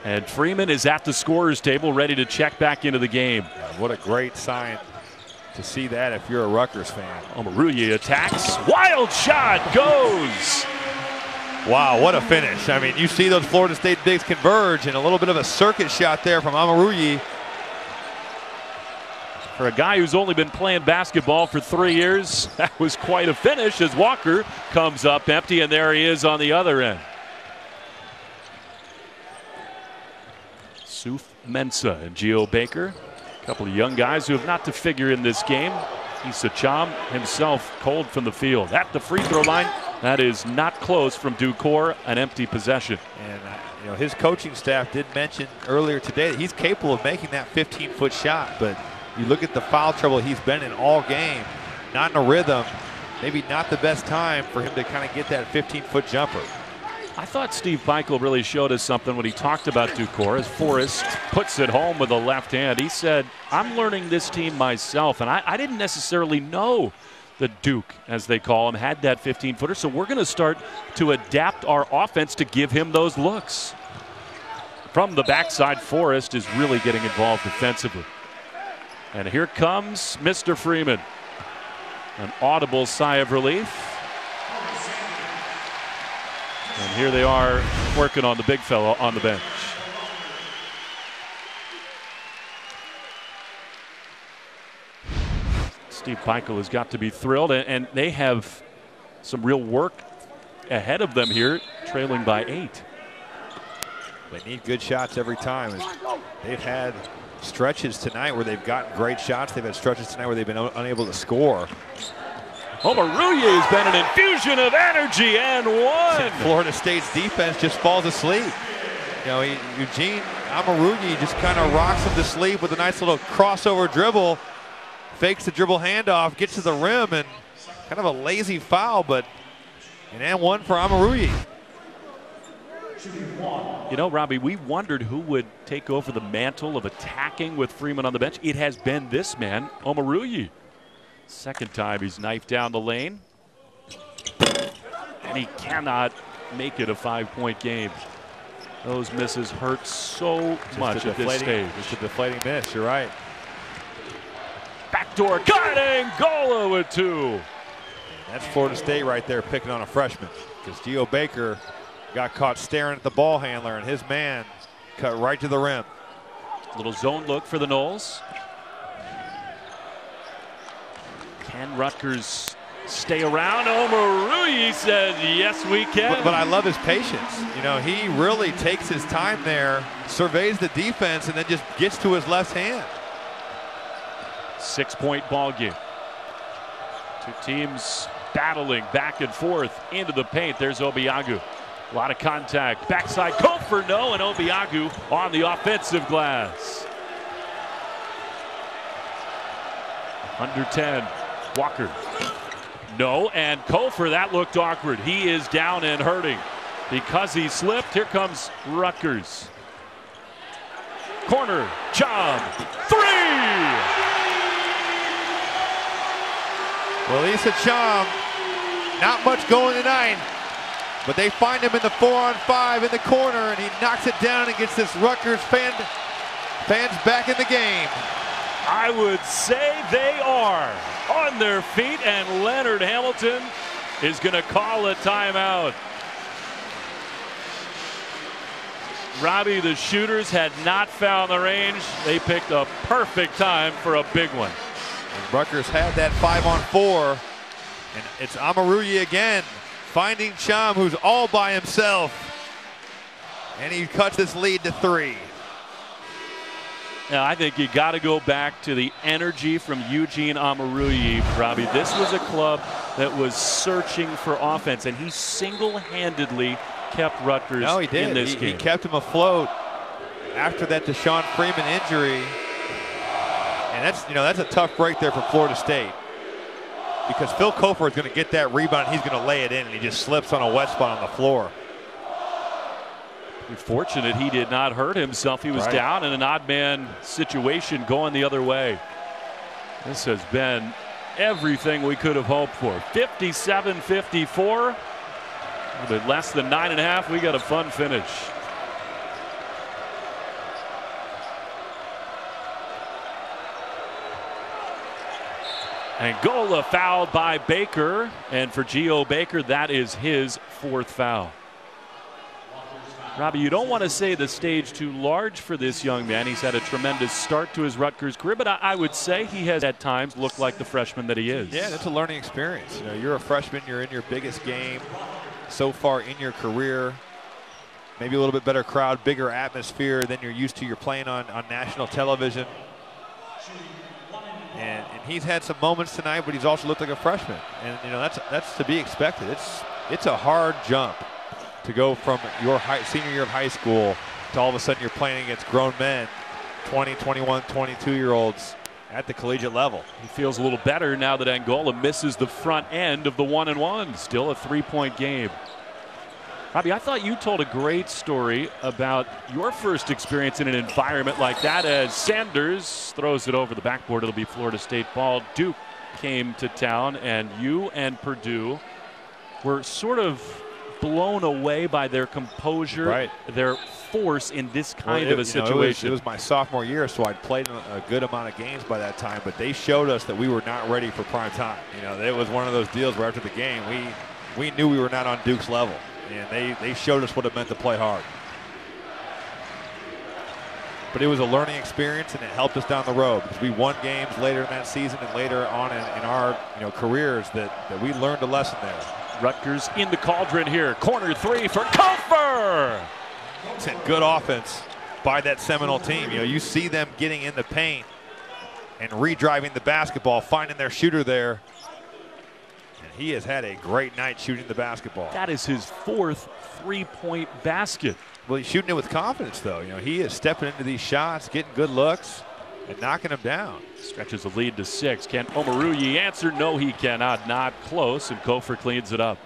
And Freeman is at the scorer's table, ready to check back into the game. Yeah, what a great sign to see that if you're a Rutgers fan. Omoruyi attacks. Wild shot goes. Wow, what a finish. I mean, you see those Florida State bigs converge, and a little bit of a circuit shot there from Amaruyi. For a guy who's only been playing basketball for 3 years, that was quite a finish as Walker comes up empty, and there he is on the other end. Suf Mensah and Geo Baker, a couple of young guys who have not to figure in this game. Issa Cham himself cold from the field. At the free throw line, that is not close from Ducor, an empty possession. And you know, his coaching staff did mention earlier today that he's capable of making that 15-foot shot, but you look at the foul trouble he's been in all game, not in a rhythm, maybe not the best time for him to kind of get that 15-foot jumper. I thought Steve Peichel really showed us something when he talked about Ducor as Forrest puts it home with a left hand. He said, I'm learning this team myself, and I didn't necessarily know that Duke, as they call him, had that 15-footer, so we're going to start to adapt our offense to give him those looks. From the backside, Forrest is really getting involved defensively. And here comes Mr. Freeman. An audible sigh of relief. And here they are working on the big fellow on the bench. Steve Peichel has got to be thrilled, and they have some real work ahead of them here, trailing by 8. They need good shots every time. They've had stretches tonight where they've gotten great shots. They've had stretches tonight where they've been unable to score. Omoruyi has been an infusion of energy and one. Florida State's defense just falls asleep. You know, Eugene Amaruyi just kind of rocks him to sleep with a nice little crossover dribble, fakes the dribble handoff, gets to the rim, and kind of a lazy foul, but an and one for Amaruyi. You know, Robbie, we wondered who would take over the mantle of attacking with Freeman on the bench. It has been this man, Omoruyi. Second time he's knifed down the lane. And he cannot make it a 5-point game. Those misses hurt so much at this stage. Just a deflating miss, you're right. Backdoor cut, Angola with 2. That's Florida State right there picking on a freshman, because Geo Baker got caught staring at the ball handler, and his man cut right to the rim. Little zone look for the Noles. Can Rutgers stay around? Omoruyi says, yes, we can. But I love his patience. You know, he really takes his time there, surveys the defense, and then just gets to his left hand. 6-point ball game. Two teams battling back and forth into the paint. There's Obiagu. A lot of contact. Backside Kofor, no, and Obiagu on the offensive glass. Under 10. Walker. No, and Kofor, that looked awkward. He is down and hurting because he slipped. Here comes Rutgers. Corner, Cham, 3! Well, Issa Cham, not much going tonight, but they find him in the 4-on-5 in the corner, and he knocks it down and gets this Rutgers fans back in the game. I would say they are on their feet, and Leonard Hamilton is going to call a timeout. Robbie, the shooters had not found the range. They picked a perfect time for a big one. And Rutgers had that 5-on-4, and it's Amaruyi again, finding Cham, who's all by himself, and he cuts this lead to 3. Now, I think you got to go back to the energy from Eugene Amaruyi, Robbie. This was a club that was searching for offense, and he single-handedly kept Rutgers in this game. He kept him afloat after that Deshaun Freeman injury. And that's a tough break there for Florida State, because Phil Kofor is going to get that rebound. He's going to lay it in, and he just slips on a wet spot on the floor. We're fortunate he did not hurt himself. He was down in an odd man situation going the other way. This has been everything we could have hoped for. 57-54. A little bit less than 9.5. We got a fun finish. Angola fouled by Baker, and for Geo Baker, that is his 4th foul. Robbie, you don't want to say the stage too large for this young man. He's had a tremendous start to his Rutgers career, but I would say he has at times looked like the freshman that he is. Yeah, that's a learning experience. You know, you're a freshman, you're in your biggest game so far in your career. Maybe a little bit better crowd, bigger atmosphere than you're used to. You're playing on national television. And he's had some moments tonight, but he's also looked like a freshman. And, you know, that's to be expected. It's a hard jump to go from your senior year of high school to all of a sudden you're playing against grown men, 20, 21, 22-year-olds at the collegiate level. He feels a little better now that Angola misses the front end of the 1-and-1. Still a 3-point game. Robbie, I thought you told a great story about your first experience in an environment like that as Sanders throws it over the backboard. It'll be Florida State ball. Duke came to town, and you and Purdue were sort of blown away by their composure, right, their force in this kind of a situation. It was my sophomore year, so I'd played a good amount of games by that time, but they showed us that we were not ready for prime time. You know, it was one of those deals where after the game, we knew we were not on Duke's level, and they showed us what it meant to play hard. But it was a learning experience, and it helped us down the road because we won games later in that season and later on in our careers that we learned a lesson there. Rutgers in the cauldron here. Corner three for Kofer. It's a good offense by that Seminole team. You know, you see them getting in the paint and redriving the basketball, finding their shooter there. And he has had a great night shooting the basketball. That is his 4th 3-point basket. Well, he's shooting it with confidence, though. You know, he is stepping into these shots, getting good looks, and knocking them down. Stretches the lead to 6. Can Omoruyi answer? No, he cannot. Not close, and Kofer cleans it up.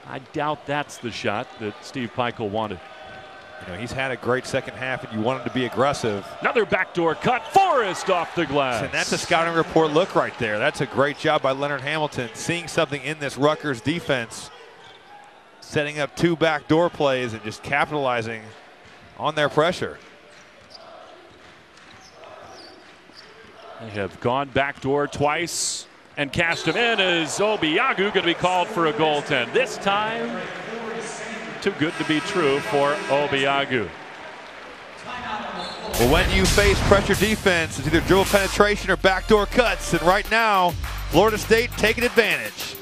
I doubt that's the shot that Steve Pikiell wanted. You know, he's had a great second half, and you want him to be aggressive. Another backdoor cut. Forrest off the glass. And that's a scouting report look right there. That's a great job by Leonard Hamilton, seeing something in this Rutgers defense, setting up 2 backdoor plays and just capitalizing on their pressure. They have gone backdoor twice and cashed him in. Is Obiagu going to be called for a goaltend? This time, too good to be true for Obiagu. Well, when you face pressure defense, it's either dribble penetration or backdoor cuts. And right now, Florida State taking advantage.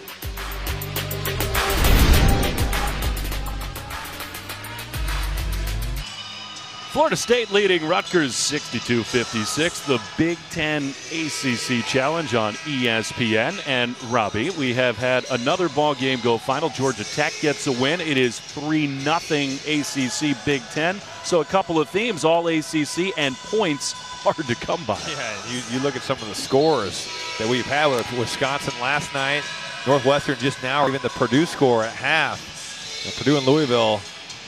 Florida State leading Rutgers 62-56, the Big Ten ACC Challenge on ESPN. And Robbie, we have had another ball game go final. Georgia Tech gets a win. It is 3-0 ACC Big Ten. So a couple of themes, all ACC and points hard to come by. Yeah, you look at some of the scores that we've had with Wisconsin last night, Northwestern just now, or even the Purdue score at half. You know, Purdue and Louisville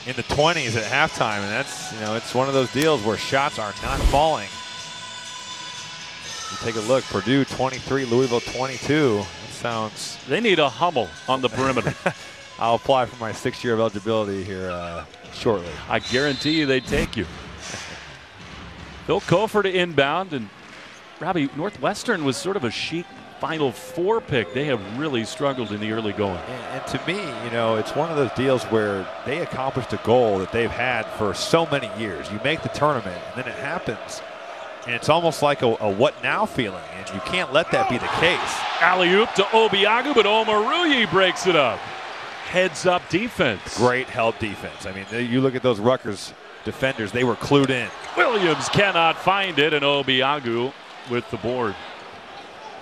in the 20s at halftime, and that's, you know, it's one of those deals where shots are not falling. You take a look, Purdue 23, Louisville 22. That sounds... They need a Hummel on the perimeter. I'll apply for my 6th year of eligibility here shortly. I guarantee you they take you. Phil Kofer to inbound, and Robbie, Northwestern was sort of a chic Final Four pick. They have really struggled in the early going. And to me, you know, it's one of those deals where they accomplished a goal that they've had for so many years. You make the tournament, and then it happens, and it's almost like a what now feeling, and you can't let that be the case. Alley-oop to Obiagu, but Omoruyi breaks it up. Heads up defense. Great help defense. I mean, you look at those Rutgers defenders, they were clued in. Williams cannot find it, and Obiagu with the board.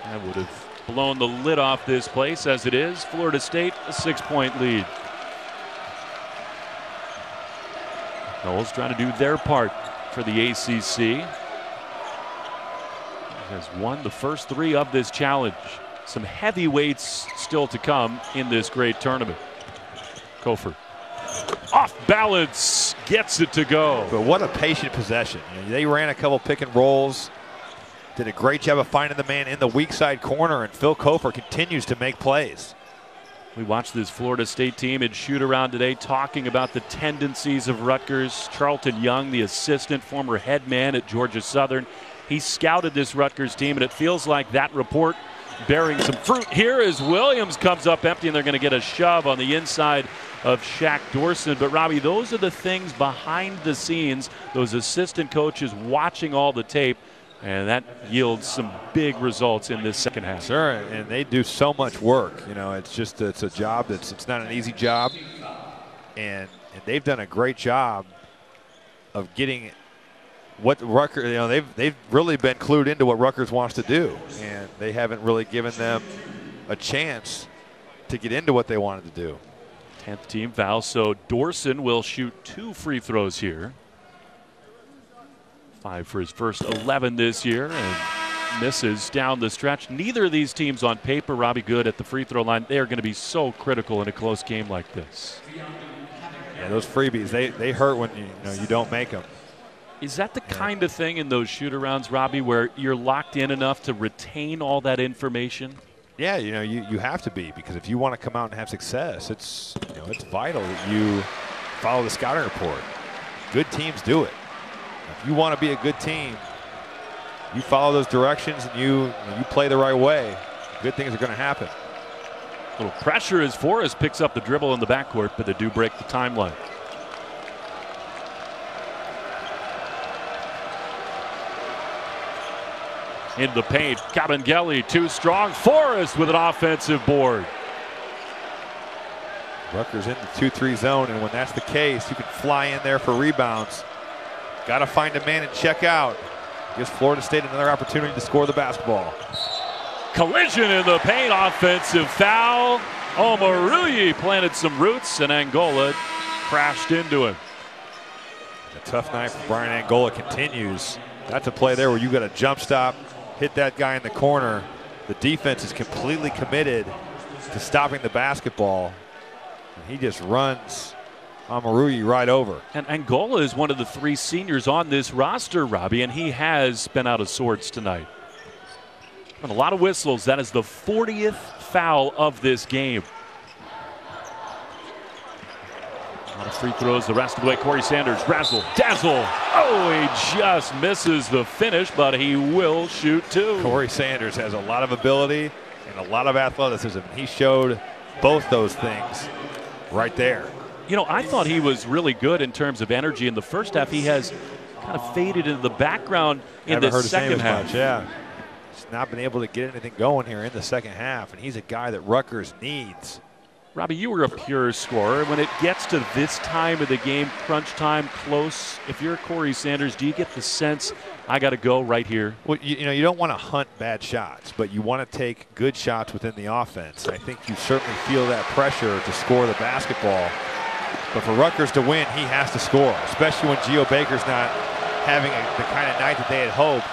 That would have blown the lid off this place. As it is, Florida State a 6-point lead. Noles trying to do their part for the ACC. Has won the first 3 of this challenge. Some heavyweights still to come in this great tournament. Kofer off balance, gets it to go. But what a patient possession. You know, they ran a couple pick and rolls. Did a great job of finding the man in the weak side corner, and Phil Kofer continues to make plays. We watched this Florida State team in shoot-around today talking about the tendencies of Rutgers. Charlton Young, the assistant, former head man at Georgia Southern. He scouted this Rutgers team, and it feels like that report bearing some fruit here as Williams comes up empty, and they're going to get a shove on the inside of Shaq Dorson. But Robbie, those are the things behind the scenes, those assistant coaches watching all the tape, and that yields some big results in this second half. Sure, and they do so much work. You know, it's a job it's not an easy job, and they've done a great job of getting what Rutgers, you know, they've really been clued into what Rutgers wants to do, and they haven't really given them a chance to get into what they wanted to do. 10th team foul, so Dorson will shoot 2 free throws here. 5 for his first 11 this year, and misses down the stretch. Neither of these teams on paper, Robbie, good at the free throw line. They are going to be so critical in a close game like this. Yeah, those freebies, they hurt when you don't make them. Is that the kind of thing in those shoot-arounds, Robbie, where you're locked in enough to retain all that information? Yeah, you have to be, because if you want to come out and have success, it's vital that you follow the scouting report. Good teams do it. If you want to be a good team, you follow those directions and you play the right way, good things are going to happen. A little pressure as Forrest picks up the dribble in the backcourt, but they do break the timeline. In the paint, Cabangeli too strong. Forrest with an offensive board. Rutgers in the 2-3 zone, and when that's the case, you can fly in there for rebounds. Got to find a man and check out. Gives Florida State another opportunity to score the basketball. Collision in the paint, offensive foul. Omoruyi planted some roots, and Angola crashed into him. A tough night for Brian Angola continues. That's a play there where you got a jump stop, hit that guy in the corner. The defense is completely committed to stopping the basketball. And he just runs Omoruyi right over. And Angola is one of the 3 seniors on this roster, Robbie, and he has been out of sorts tonight. And a lot of whistles. That is the 40th foul of this game. A lot of free throws the rest of the way. Corey Sanders, razzle, dazzle. Oh, he just misses the finish, but he will shoot 2. Corey Sanders has a lot of ability and a lot of athleticism. He showed both those things right there. You know, I thought he was really good in terms of energy in the first half. He has kind of faded into the background in the second half. Much, yeah. He's not been able to get anything going here in the second half, and he's a guy that Rutgers needs. Robbie, you were a pure scorer. When it gets to this time of the game, crunch time, close, if you're Corey Sanders, do you get the sense, I got to go right here? Well, you don't want to hunt bad shots, but you want to take good shots within the offense. I think you certainly feel that pressure to score the basketball. But for Rutgers to win, he has to score, especially when Geo Baker's not having the kind of night that they had hoped.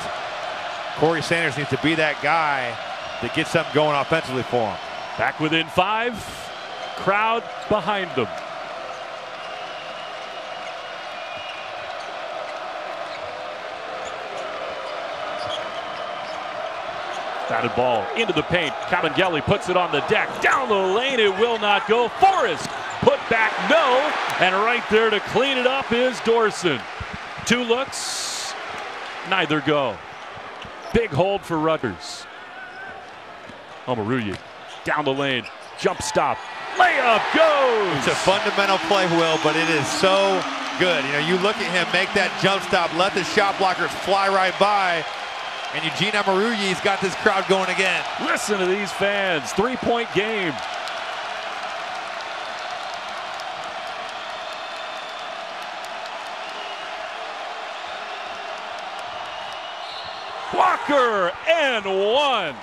Corey Sanders needs to be that guy that gets something going offensively for him. Back within 5. Crowd behind them. Batted ball into the paint. Cabangeli puts it on the deck. Down the lane, it will not go. Forrest put back, no. And right there to clean it up is Dorson. 2 looks, neither go. Big hold for Rutgers. Omoruyi down the lane. Jump stop. Layup goes. It's a fundamental play, Will, but it is so good. You look at him make that jump stop, let the shot blockers fly right by, and Eugene Omoruyi's got this crowd going again. Listen to these fans. 3-point game. Walker and 1.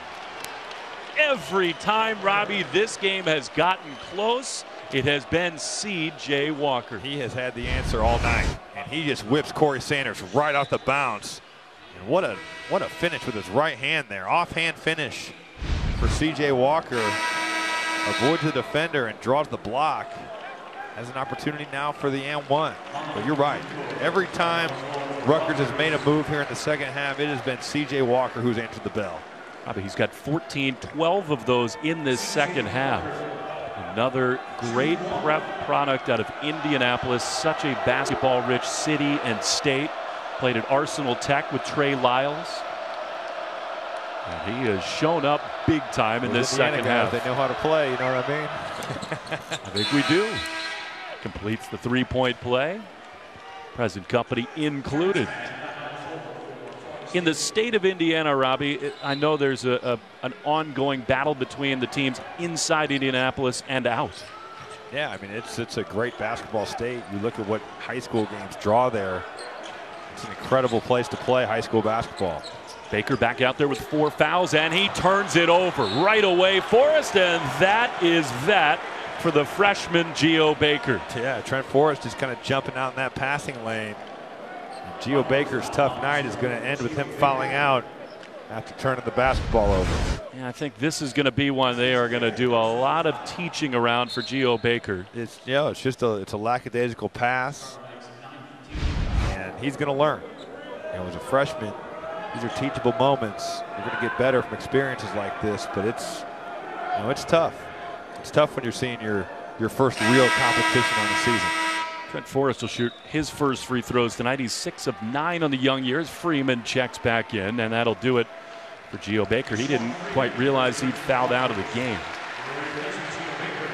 Every time, Robbie, this game has gotten close, it has been C.J. Walker. He has had the answer all night, and he just whips Corey Sanders right off the bounce. And what a finish with his right hand there. Offhand finish for C.J. Walker. Avoids the defender and draws the block. Has an opportunity now for the and 1. But you're right. Every time Rutgers has made a move here in the second half, it has been C.J. Walker who's answered the bell. He's got 14, 12 of those in this second half. Another great prep product out of Indianapolis, such a basketball-rich city and state. Played at Arsenal Tech with Trey Lyles. And he has shown up big time in this second half. They know how to play, you know what I mean? I think we do. Completes the three-point play. Present company included. In the state of Indiana, Robbie, I know there's an ongoing battle between the teams inside Indianapolis and out. Yeah, I mean, it's a great basketball state. You look at what high school games draw there. It's an incredible place to play high school basketball. Baker back out there with 4 fouls, and he turns it over right away, Forrest, and that is that for the freshman Geo Baker. Yeah, Trent Forrest is kind of jumping out in that passing lane. And Geo Baker's tough night is going to end with him fouling out after turning the basketball over. Yeah, I think this is going to be one they are going to do a lot of teaching around for Geo Baker. It's just a lackadaisical pass, and he's going to learn. As a freshman, these are teachable moments. You're going to get better from experiences like this, but it's tough. It's tough when you're seeing your first real competition on the season. Trent Forrest will shoot his first free throws tonight. He's 6 of 9 on the young years. Freeman checks back in, and that'll do it for Geo Baker. He didn't quite realize he'd fouled out of the game.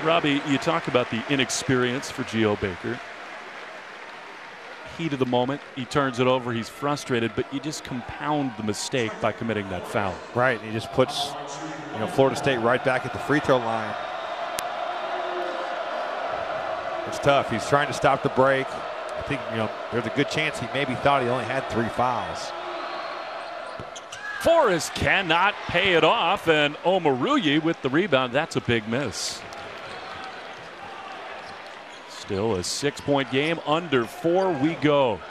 Robbie, you talk about the inexperience for Geo Baker. Heat of the moment, he turns it over, he's frustrated, but you just compound the mistake by committing that foul. Right, and he just puts Florida State right back at the free throw line. It's tough. He's trying to stop the break. I think there's a good chance he maybe thought he only had 3 fouls. Forrest cannot pay it off, and Omoruyi with the rebound. That's a big miss. Still a 6-point game. Under 4 we go.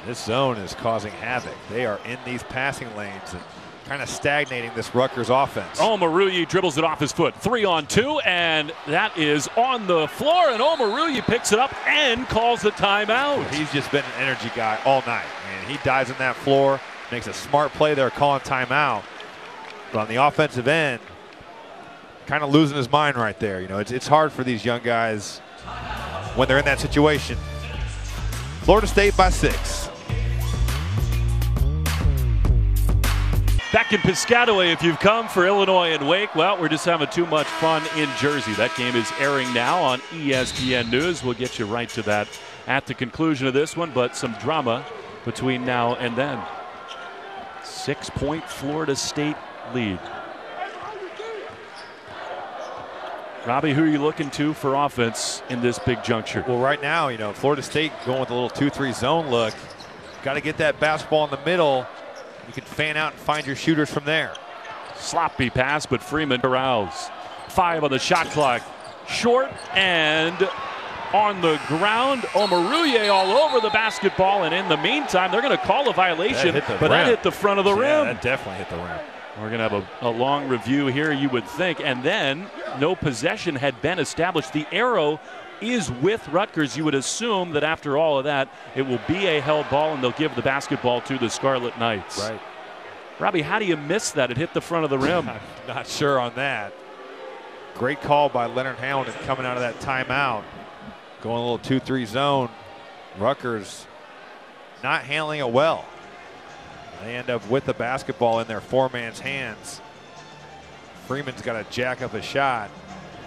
This zone is causing havoc. They are in these passing lanes and kind of stagnating this Rutgers offense. Omoruyi dribbles it off his foot. 3-on-2, and that is on the floor, and Omoruyi picks it up and calls the timeout. He's just been an energy guy all night, and he dives in that floor, makes a smart play there, calling timeout. But on the offensive end, kind of losing his mind right there. It's hard for these young guys when they're in that situation. Florida State by 6. Back in Piscataway, if you've come for Illinois and Wake, well, we're just having too much fun in Jersey. That game is airing now on ESPN News. We'll get you right to that at the conclusion of this one, but some drama between now and then. 6-point Florida State lead. Robbie, who are you looking to for offense in this big juncture? Well, right now, Florida State going with a little 2-3 zone look. Got to get that basketball in the middle. You can fan out and find your shooters from there. Sloppy pass, but Freeman corrals. 5 on the shot clock. Short and on the ground. Omoruyi all over the basketball, and in the meantime, they're going to call a violation, that hit the front of the rim. That definitely hit the rim. We're going to have a long review here, you would think, and then no possession had been established. The arrow is with Rutgers. You would assume that after all of that, it will be a held ball, and they'll give the basketball to the Scarlet Knights. Right. Robbie, how do you miss that? It hit the front of the rim. I'm not sure on that. Great call by Leonard Hamilton coming out of that timeout. Going a little 2-3 zone. Rutgers not handling it well. They end up with the basketball in their 4-man's hands. Freeman's got to jack up a shot.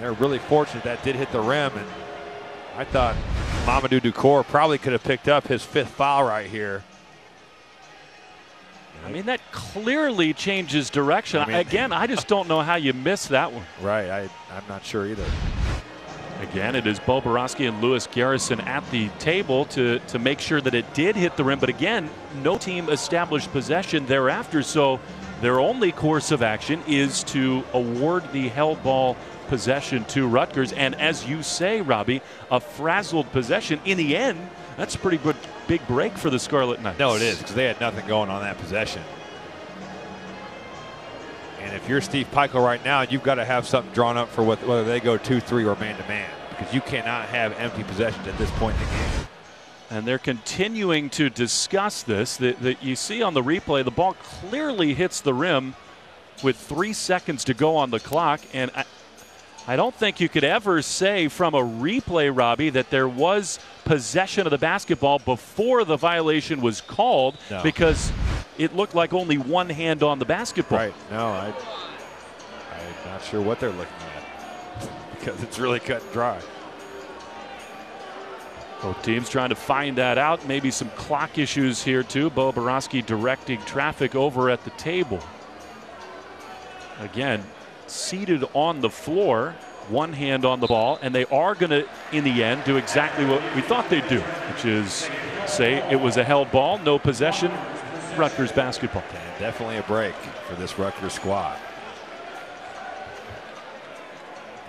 They're really fortunate that did hit the rim, and I thought Mamadou Ducour probably could have picked up his 5th foul right here. I mean, that clearly changes direction. Again, I just don't know how you miss that one. Right, I'm not sure either. Again, it is Bo Borowski and Lewis Garrison at the table to make sure that it did hit the rim. But again, no team established possession thereafter, so their only course of action is to award the held ball possession to Rutgers. And as you say, Robbie, a frazzled possession. In the end, that's a pretty big break for the Scarlet Knights. No, it is, because they had nothing going on that possession. And if you're Steve Pikiell right now, you've got to have something drawn up for whether they go 2-3 or man-to-man, because you cannot have empty possessions at this point in the game. And they're continuing to discuss this. That you see on the replay, the ball clearly hits the rim with 3 seconds to go on the clock. And I don't think you could ever say from a replay, Robbie, that there was possession of the basketball before the violation was called, because it looked like only one hand on the basketball. Right. No, I'm not sure what they're looking at because it's really cut and dry. Both teams trying to find that out. Maybe some clock issues here too. Bo Borowski directing traffic over at the table. Again, seated on the floor, one hand on the ball, and they are going to, in the end, do exactly what we thought they'd do, which is say it was a held ball, no possession, Rutgers basketball. And definitely a break for this Rutgers squad.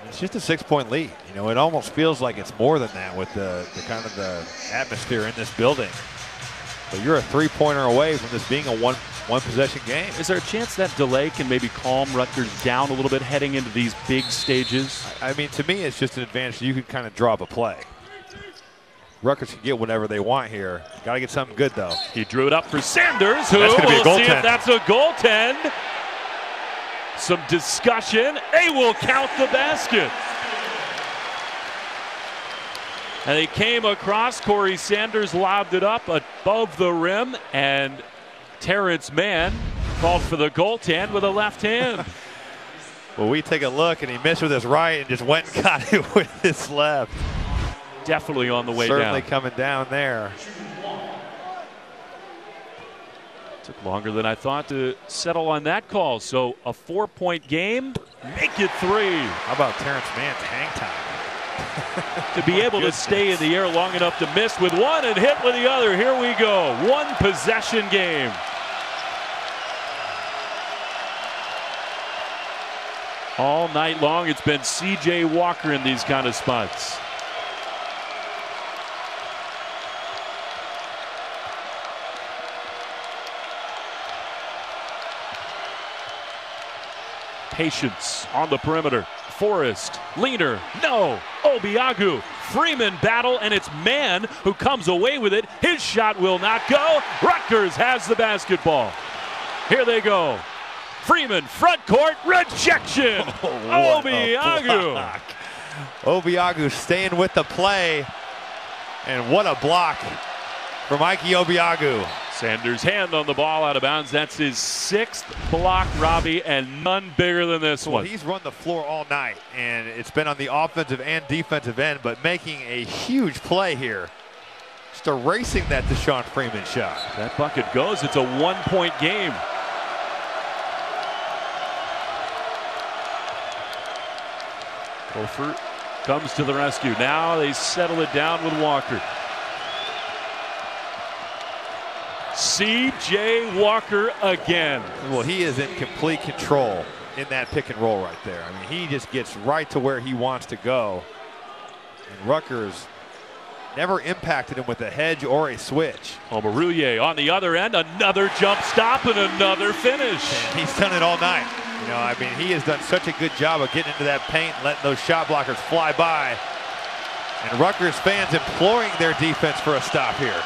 It's just a 6-point lead. You know, it almost feels like it's more than that with the kind of the atmosphere in this building. But you're a 3-pointer away from this being a one possession game. Is there a chance that delay can maybe calm Rutgers down a little bit heading into these big stages? I mean, to me, it's just an advantage. You can kind of draw up a play. Rutgers can get whatever they want here. Got to get something good, though. He drew it up for Sanders, who will see if that's a goaltend. Some discussion. They will count the basket. And they came across. Corey Sanders lobbed it up above the rim, and Terrence Mann called for the goaltend with a left hand. Well, we take a look, and he missed with his right and just went and got it with his left. Definitely on the way down. Certainly coming down there. Took longer than I thought to settle on that call. So a 4-point game, make it 3. How about Terrence Mann's hang time? To be able to stay in the air long enough to miss with one and hit with the other. Here we go. 1 possession game. All night long, it's been C.J. Walker in these kind of spots. Patience on the perimeter. Forrest, leaner, no. Obiagu, Freeman battle, and it's Mann who comes away with it. His shot will not go. Rutgers has the basketball. Here they go. Freeman, front court, rejection. Obiagu. Obiagu staying with the play. And what a block from Ike Obiagu. Sanders' hand on the ball out of bounds. That's his 6th block, Robbie, and none bigger than this one. He's run the floor all night, and it's been on the offensive and defensive end, but making a huge play here. Just erasing that Deshaun Freeman shot. That bucket goes. It's a 1-point game. Hofer comes to the rescue. Now they settle it down with Walker. C.J. Walker again. Well, he is in complete control in that pick and roll right there. I mean, he just gets right to where he wants to go. And Rutgers never impacted him with a hedge or a switch. Omoruye on the other end, another jump stop and another finish. And he's done it all night. You know, I mean, he has done such a good job of getting into that paint and letting those shot blockers fly by. And Rutgers fans imploring their defense for a stop here.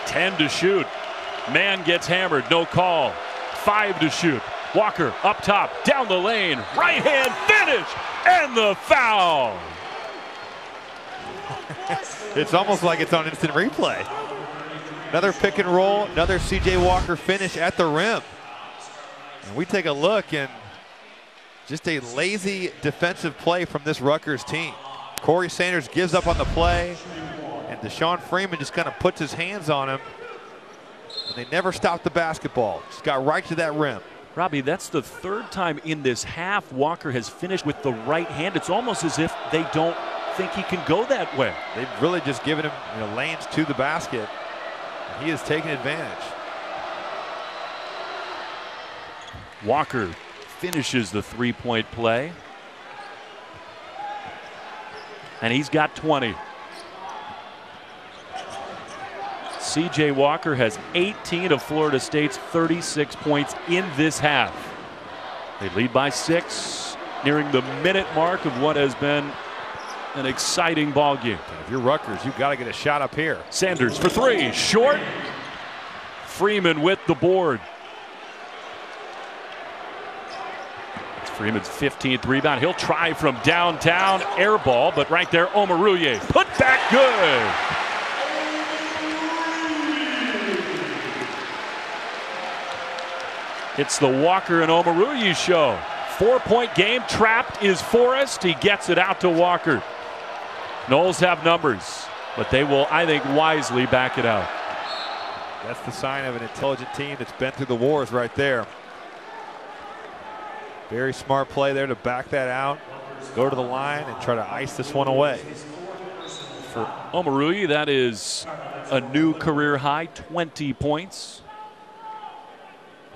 Ten to shoot. Mann gets hammered, no call. 5 to shoot. Walker up top, down the lane, right hand finish, and the foul. It's almost like it's on instant replay. Another pick and roll, another C.J. Walker finish at the rim. And we take a look, and just a lazy defensive play from this Rutgers team. Corey Sanders gives up on the play, and Deshaun Freeman just kind of puts his hands on him. And they never stopped the basketball. Just got right to that rim. Robbie, that's the 3rd time in this half Walker has finished with the right hand. It's almost as if they don't think he can go that way. They've really just given him, you know, lanes to the basket. He has taken advantage. Walker finishes the 3-point play. And he's got 20. C.J. Walker has 18 of Florida State's 36 points in this half. They lead by 6, nearing the minute mark of what has been an exciting ball game. If you're Rutgers, you've got to get a shot up here. Sanders for 3, short. Freeman with the board. Freeman's 15th rebound. He'll try from downtown, air ball, but right there, Omoruyi put back good. It's the Walker and Omoruyi show. 4-point game, trapped is Forrest. He gets it out to Walker. Noles have numbers, but they will, I think, wisely back it out. That's the sign of an intelligent team that's been through the wars right there. Very smart play there to back that out, go to the line, and try to ice this one away. For Omoruyi, that is a new career high, 20 points.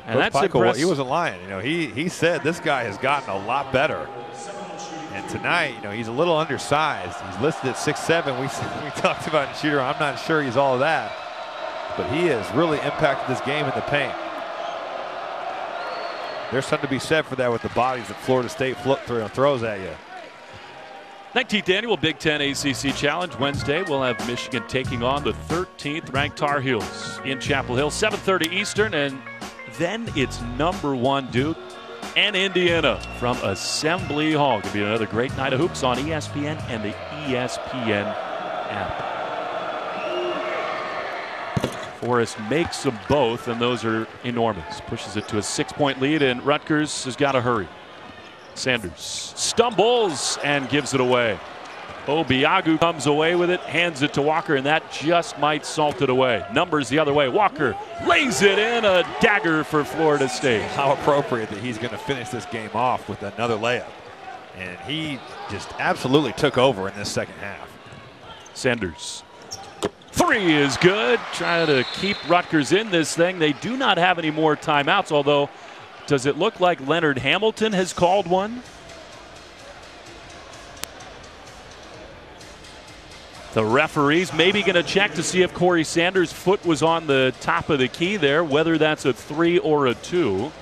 And that's impressive. He wasn't lying. You know, he said this guy has gotten a lot better. And tonight, you know, he's a little undersized. He's listed at 6'7". We talked about in shooter. I'm not sure he's all of that, but he has really impacted this game in the paint. There's something to be said for that with the bodies that Florida State throws at you. 19th annual Big Ten ACC Challenge. Wednesday, we'll have Michigan taking on the 13th ranked Tar Heels in Chapel Hill, 7:30 Eastern, and then it's #1 Duke and Indiana from Assembly Hall. Could be another great night of hoops on ESPN and the ESPN app. Forrest makes them both, and those are enormous. Pushes it to a 6-point lead, and Rutgers has got to hurry. Sanders stumbles and gives it away. Obiagu comes away with it, hands it to Walker, and that just might salt it away. Numbers the other way. Walker lays it in, a dagger for Florida State. How appropriate that he's going to finish this game off with another layup. And he just absolutely took over in this second half. Sanders. 3 is good. Trying to keep Rutgers in this thing. They do not have any more timeouts, although does it look like Leonard Hamilton has called one? The referee's maybe going to check to see if Corey Sanders' foot was on the top of the key there, whether that's a 3 or a 2.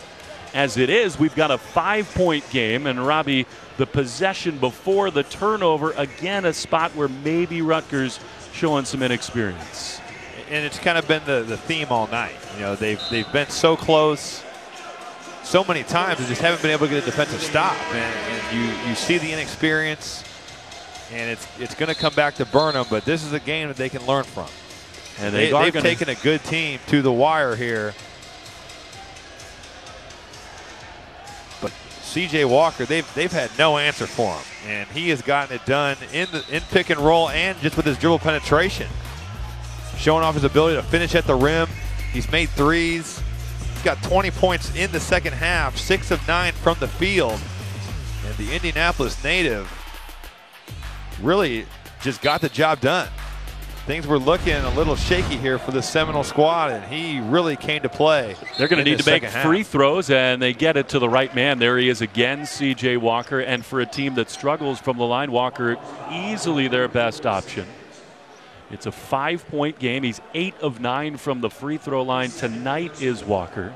As it is, we've got a 5-point game, and Robbie, the possession before the turnover, again a spot where maybe Rutgers showing some inexperience. And it's kind of been the theme all night. You know, they've been so close so many times, they just haven't been able to get a defensive stop. And you see the inexperience, and it's going to come back to burn them, but this is a game that they can learn from. And they've taken a good team to the wire here. But C.J. Walker, they've had no answer for him, and he has gotten it done in pick and roll and just with his dribble penetration, showing off his ability to finish at the rim. He's made threes. He's got 20 points in the second half, 6 of 9 from the field, and the Indianapolis native really just got the job done. Things were looking a little shaky here for the Seminole squad, and he really came to play. They're going to need to make free throws, and they get it to the right man. There he is again, C.J. Walker. And for a team that struggles from the line, Walker easily their best option. It's a 5-point game. He's 8 of 9 from the free throw line tonight is Walker.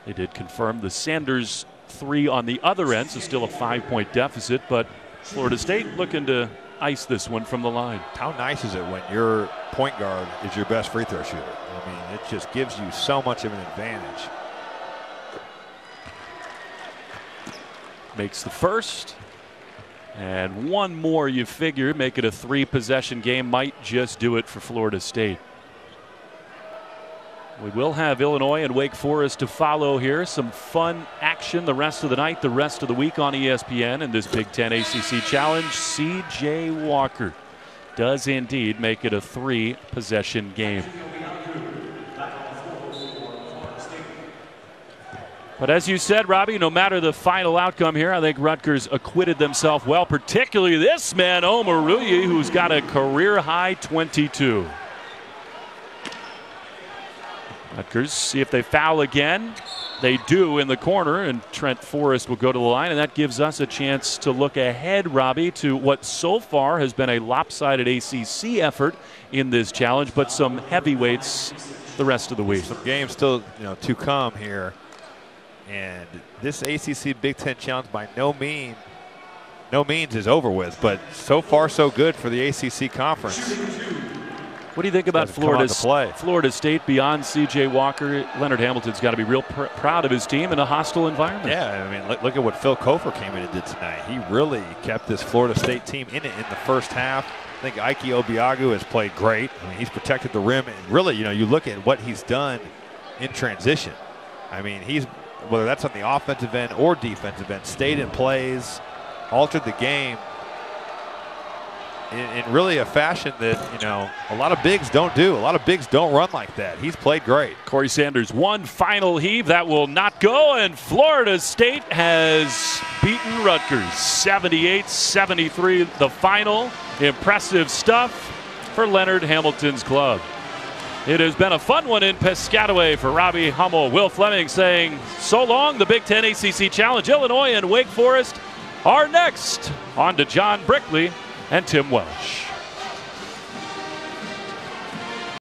They did confirm the Sanders 3 on the other end, so still a 5-point deficit, but Florida State looking to ice this one from the line. How nice is it when your point guard is your best free throw shooter? I mean, it just gives you so much of an advantage. Makes the first. And one more, you figure, make it a 3-possession game, might just do it for Florida State. We will have Illinois and Wake Forest to follow here. Some fun action the rest of the night, the rest of the week on ESPN in this Big Ten ACC Challenge. C.J. Walker does indeed make it a 3-possession game. But as you said, Robbie, no matter the final outcome here, I think Rutgers acquitted themselves well, particularly this man, Omoruyi, who's got a career-high 22. Rutgers see if they foul again. They do in the corner, and Trent Forrest will go to the line, and that gives us a chance to look ahead, Robbie, to what so far has been a lopsided ACC effort in this challenge, but some heavyweights the rest of the week. Some games still, to come here, and this ACC Big Ten Challenge by no means is over with, but so far so good for the ACC conference. What do you think about Florida State beyond C.J. Walker? Leonard Hamilton's got to be real proud of his team in a hostile environment. Yeah, I mean, look at what Phil Kofer came in and did tonight. He really kept this Florida State team in it in the first half. I think Ike Obiagu has played great. I mean, he's protected the rim. And really, you look at what he's done in transition. I mean, whether that's on the offensive end or defensive end, stayed in plays, altered the game in really a fashion that, a lot of bigs don't do. A lot of bigs don't run like that. He's played great. Corey Sanders, one final heave. That will not go, and Florida State has beaten Rutgers 78-73, the final. Impressive stuff for Leonard Hamilton's club. It has been a fun one in Piscataway for Robbie Hummel. Will Fleming saying so long. The Big Ten ACC Challenge. Illinois and Wake Forest are next. On to John Brickley and Tim Welsh.